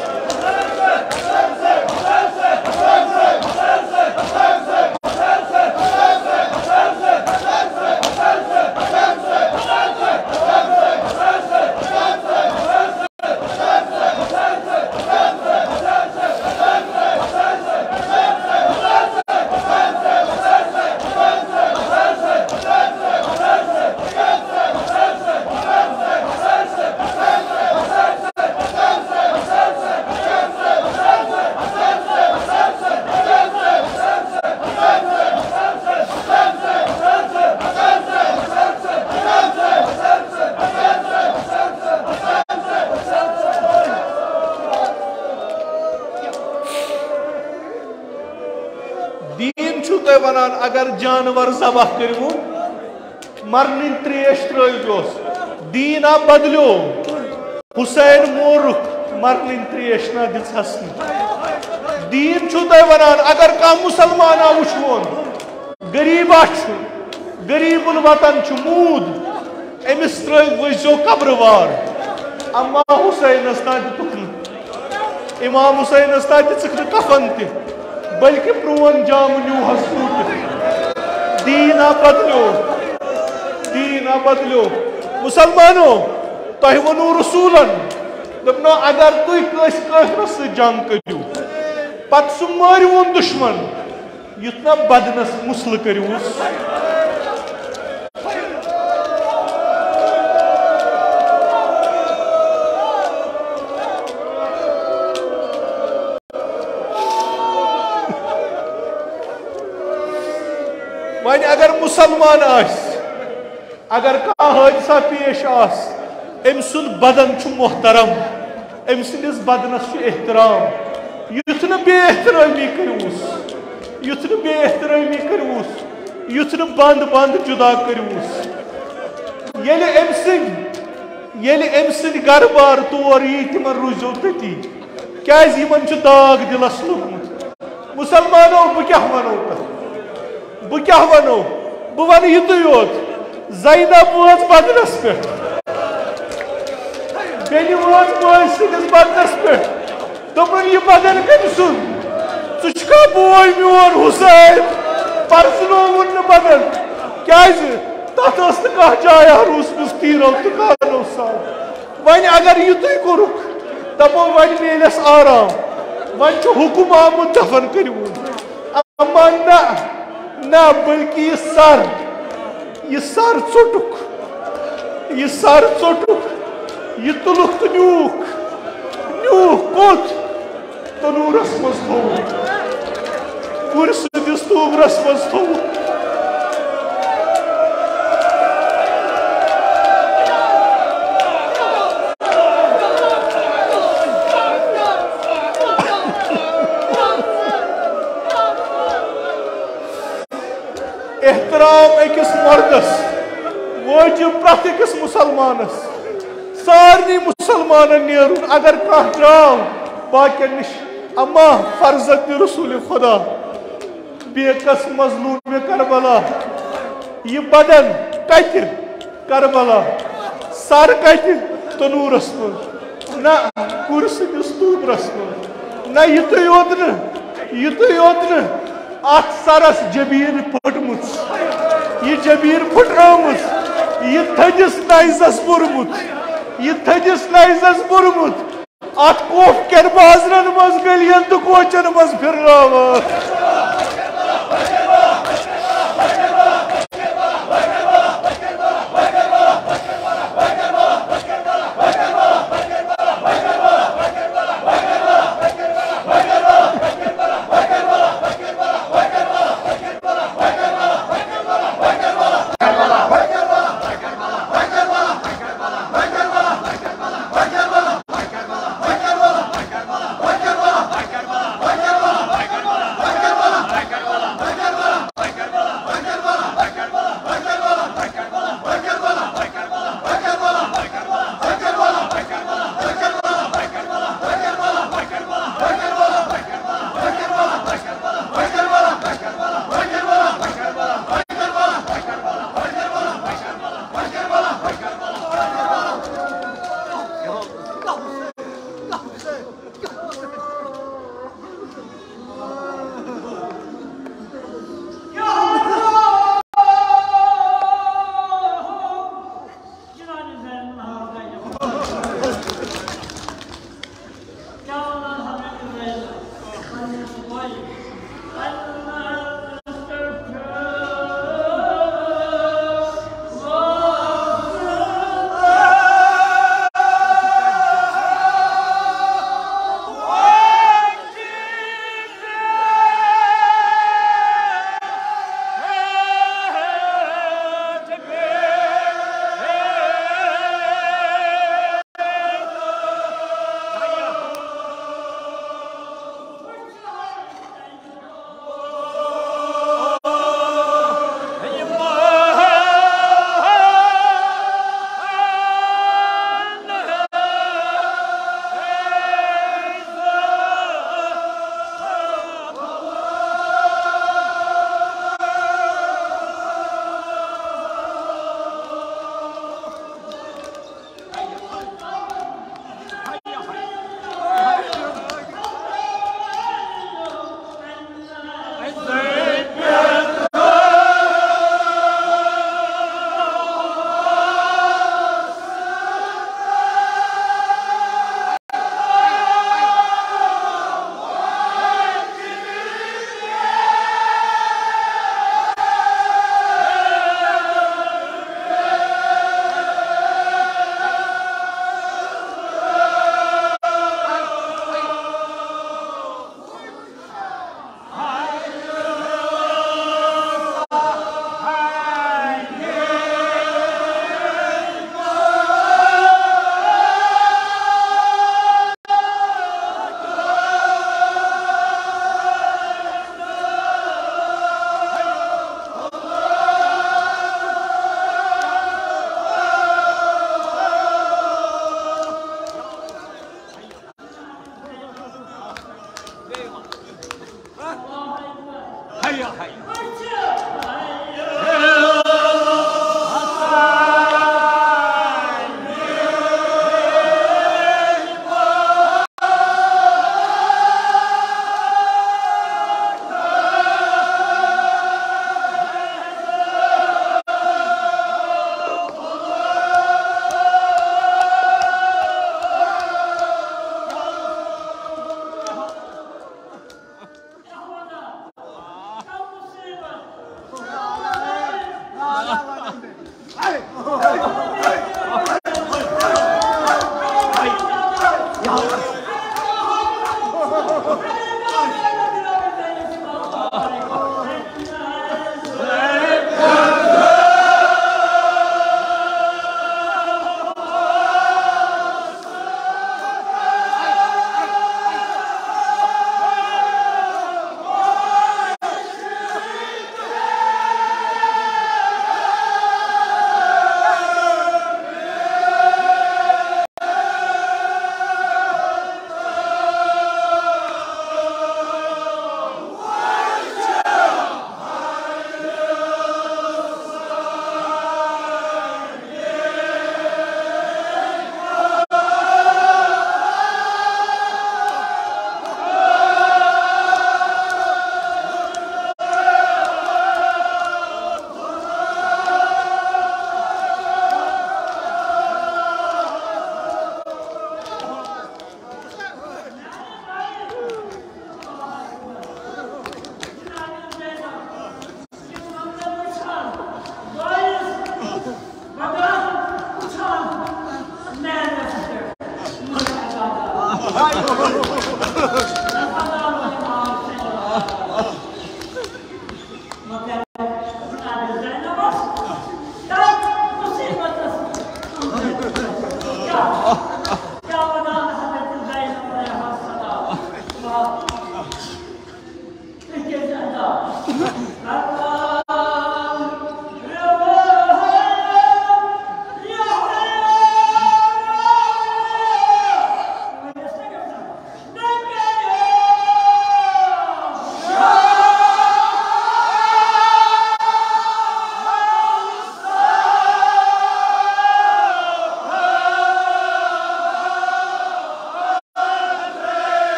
अगर जानवर ज़बह करू मरन त्रेश त्रोस, दीना बदलो। हुसैन मोरुख मरन त्रेश ना दिछस। दीन छु तय वनान अगर का मुसलमान वुचोन गरीब गरीबुल वतन छु मूद अमिस त्रो कब्रवार, अम्मा हुसैन तुक इमाम हुसैन तुक कफन त बल्कि प्रोन जाम न्यूहस दीना बदलो, दीना बदलो। मुसलमानों तह वनु रसूलन दपनो अगर तुई कस काफिरस जंग करू पत सु मारिवुन दुश्मन युतना बदनस मुसल करूस। वन अगर मुसलमान अगर कह हादसा पेश अम सुन बदन मोहतरम, अम सिंदिस बदनस एहतराम, युथ न बेहतरामी करूस, युथ न बेहतरामी करूस, युथ न बंद बंद जुदा करूस। येले अम सिंद घर बार तौर यी तिमन रूजो तती क्याज यमन छु दाग दिलस लोगमुत। मुसलमानों बह क्या वनो तह, बह क्या वनो, बह वन युतु योत ज़ैनब वाज बदनस पे, बेनि वाज बाय सिंदिस बदनस पे। दोपन यह बदन कम सुन चुका बोय मोन हुसैन परसनोवन न बदन क्याज तथ कह जाया रूसमस तीरो दुकानो साल। वन अगर युतु कोरुक दपो वन मिलस आराम, वन हुकुम आमुत दफन करून। अम्मा ना बल्कि यह सर चोटुक, यह सर चोटुक, यह तुलुक तो न्यूक न्यूक कोत तनूरस मज थो कुर्स दिस तूबरस मज थो। एहतराम अकिस मर्दस वाजिब प्रत अकिस मुसलमानस, सारे मुसलमान नेरुन अगर कह द्राव बाकियन निश। अम्मा फर्जत रसूल खुदा बेकस मजलूम करबला, यह बदन कत करबला, सर कत तनूरस मज ना कुर्सिस तूबरस मज ना युत योत न अत सरस जबीर फुटमुत, यह जबीर फुट्रामुत ये थजिस नाइजस बुरमुत ये थजिस नाइजस बुरमुत अत कोफ केन बाजरन मज गलियन तो कोचन मज फिररावा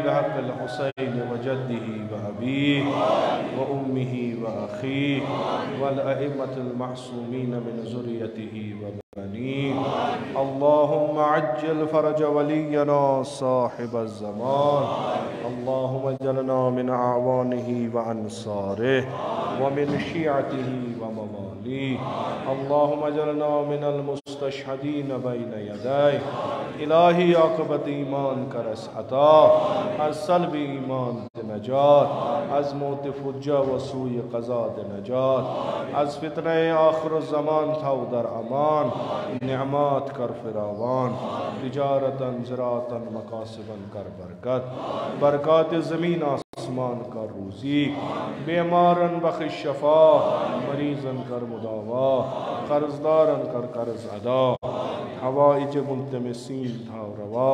बिहक़्क़िल हुसैन व जद्दिही व अबीही व उम्मिही व अख़ीही वल अइम्मतिल मअसूमीन मिन ज़ुर्रिय्यतिही व बनीही। अल्लाहुम्मा अज्जिल फ़रज वलियना साहिबज़ ज़मान। अल्लाहुम्मा अज्जना मिन अअवानिही व अंसारिही व मिन शियअतिही व मवालिही। अल्लाहुम्मा अज्जना मिनल मुस्तशहदीन बैन यदैहि। इलाही आक़िबत ईमान का रस अता, अज़ सल्ब ईमान दे नजात, अज़ मौत फुज्जा व सूय क़ज़ा दे नजात, अज़ फितने आखिर ज़मान था उदर अमान, निअमात कर फिरावान, तिजारतन ज़राअतन मकासिबन कर बरकत, बरक़ात ज़मीन आसमान कर रूज़ी, बीमारन बख़िश शफ़ा, मरीज़न कर मुदावा, कर्ज़दारन कर कर्ज़ अदा, हवाइज मुल्तमिसीन था रवा।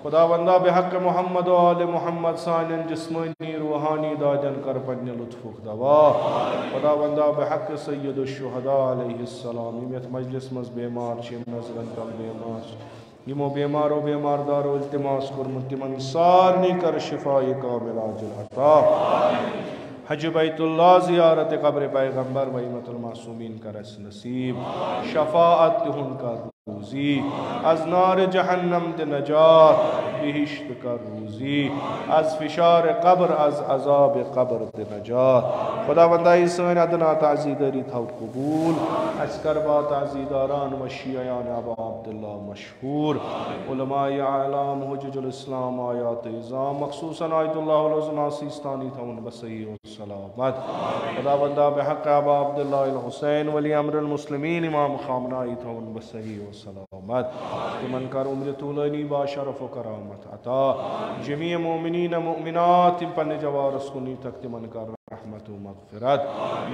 खुदावंदा बिहक़्क़ मोहम्मद व आले मोहम्मद सानिन जिस्मानी रूहानी दाजन कर पन्ने लुत्फ़ुक दवा। खुदावंदा बिहक़्क़ सय्यदुश शुहदा अलैहिस्सलाम यथ मजलिस मज़ बेमार छिम नज़रन तल बेमार यमो बेमारो बेमारदारो इल्तिमास कुर्मुत तिमन सारनी कर शिफ़ाए कामिल आजिल अता। हज बैतुल्लाह ज़ियारत क़ब्र पैगम्बर व इम्मतुल मासूमीन का रस नसीब, शफ़ाअत हुन का रूज़ी, अज़ नार जहन्नम दे नजात, बिहिश्त का रूज़ी, अज़ फ़िशार क़ब्र अज़ अज़ाब क़ब्र दे नजात। खुदावंदा सन अदना ताज़ीदारी था कबूल, अस्करबा ताज़ीदारान व शियायान अबा अब्दुल्लाह मशहूर, उलमाए आलाम हुज्जतुल इस्लाम आयात इज़ाम मख़सूसन आयतुल्लाहुल उज़्मा सीस्तानी था उन बसई व सलामत। खुदावंदा बिहक़्क़ अबा अब्दुल्लाह अल हुसैन वली अम्रुल मुस्लिमीन इमाम ख़ामनाई था उन बसई व सलामत। तिमन कर उम्र तूलनी बा शरफ़ व करामत अता। जमी मोमिनीन मोमिनात तिम पन्ने जवारस कुनी तक तिमन कर रहमत व मग़फ़िरत।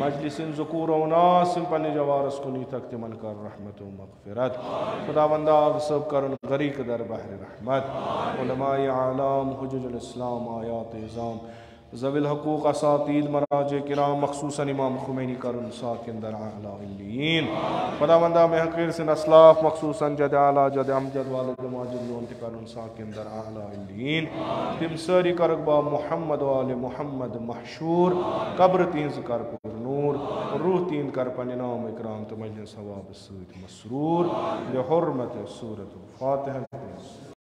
मजलिसिन ज़ुकूर व उनास तिम पन्ने जवारस कुनी तक तिमन कर रहमत व मग़फ़िरत। खुदावंदा आग सब करन गरीक दर बहर रहमत। उलमाए आलाम हुज्जतुल इस्लाम आयात इज़ाम ज़विल हक़ूक़ असातीद मराज किराम मख़सूसन इमाम खुमैनी करन साकिन दर आला इल्लीन। खुदावंदा में हक़ीर सिन असलाफ मख़सूसन जद आला जद अमजद वालिद माजिद लोन करन साकिन दर आला इल्लीन। तिम सारी करगबा मुहम्मद वाले मुहम्मद महशूर, कब्र तीन कर पुर नूर, रूह तीन कर पन्ने नाम इकराम तो मजलिस सवाब सूद मसरूर, बिहुर्मत सूरत फ़ातिहा।